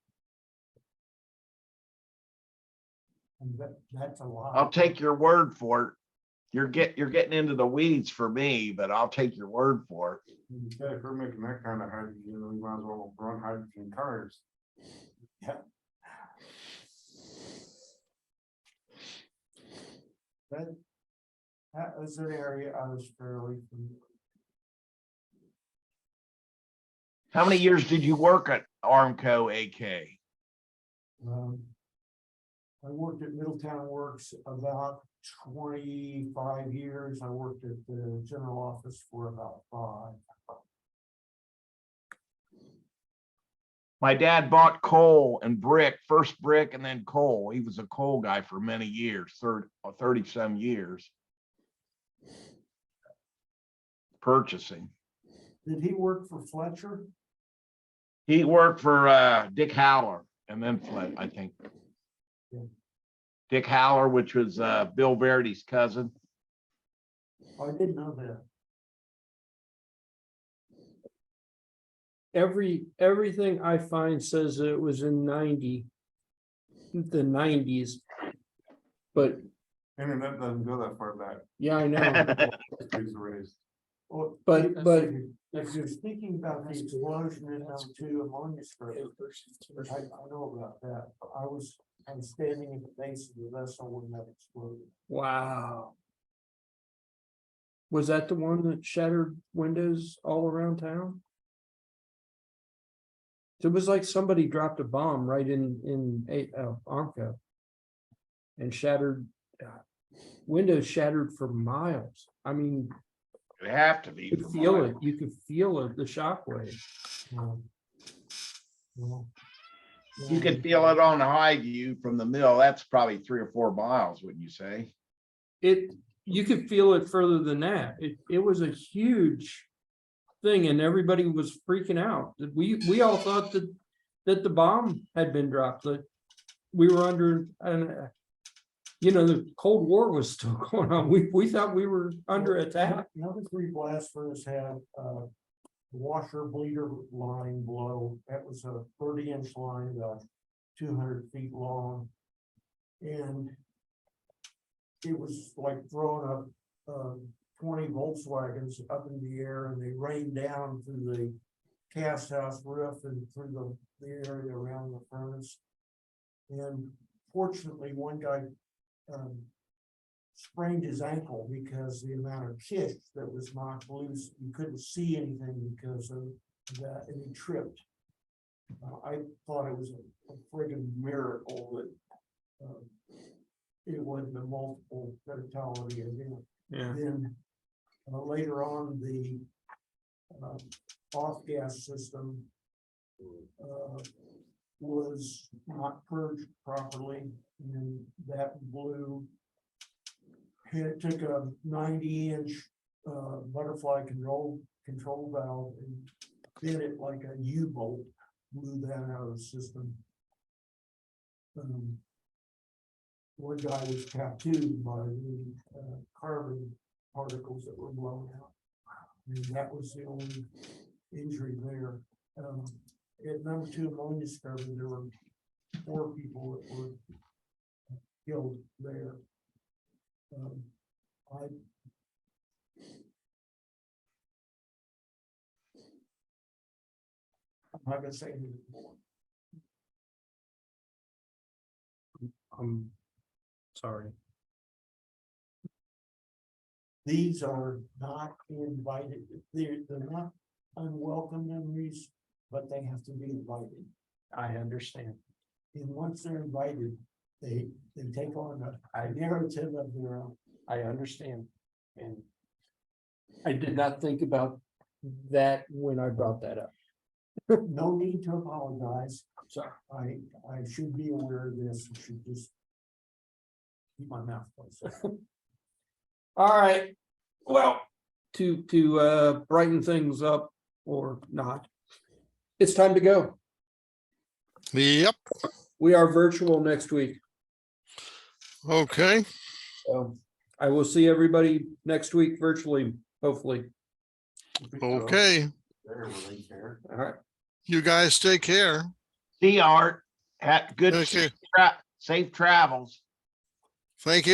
And that's a lot. I'll take your word for it. You're getting into the weeds for me, but I'll take your word for it. Yeah, if we're making that kind of hydrogen, we might as well run hydrogen cars. That was an area I was fairly familiar. How many years did you work at Armco AK? I worked at Middletown Works about 25 years. I worked at the general office for about 5. My dad bought coal and brick, first brick and then coal. He was a coal guy for many years, 30 some years. Purchasing. Did he work for Fletcher? He worked for Dick Howler and then fled, I think. Yeah. Dick Howler, which was Bill Verdi's cousin. I didn't know that. Everything I find says that it was in the 90s. But Internet doesn't go that far back. yeah, I know. Trees are raised. Well, But if you're speaking about the explosion in '02 ammonia spray, I know about that. I was standing at the base of the vessel when that exploded. wow. Was that the one that shattered windows all around town? It was like somebody dropped a bomb right in Armco and shattered windows shattered for miles. I mean, It'd have to be. you could feel it. You could feel it, the shockwave. You could feel it on high view from the mill. That's probably 3 or 4 miles, wouldn't you say? You could feel it further than that. It was a huge thing, and everybody was freaking out. We all thought that the bomb had been dropped, that we were under the Cold War was still going on. We thought we were under attack. Number 3 blast furnace had washer bleeder line below. That was a 30-inch line, about 200 feet long. And it was like throwing up 20 Volkswagens up in the air, and they rained down through the cast house roof and through the area around the furnace. And fortunately, one guy sprained his ankle because the amount of kick that was knocked loose, you couldn't see anything because of that, and he tripped. I thought it was a friggin' miracle that it wasn't a multiple fatality event. Yeah. Then later on, the off-gas system was not purged properly, and that blew. It took a 90-inch butterfly control valve and bit it like a U-bolt, blew that out of the system. One guy was tattooed by the carbon particles that were blown out, and that was the only injury there. At number 2 ammonia scurvy, there were 4 people that were killed there. I'm not gonna say anything more. I'm sorry. These are not invited, they're not unwelcome memories, but they have to be invited. I understand. And once they're invited, they take on a narrative of their own. I understand. And I did not think about that when I brought that up. No need to apologize. Sorry. I should be aware of this, and should just keep my mouth closed. All right. Well, to brighten things up or not, it's time to go. Yep. We are virtual next week. Okay, So I will see everybody next week virtually, hopefully. okay. There, will they care? All right. You guys take care. See you, Art. Had good, Thank you. safe travels. Thank you.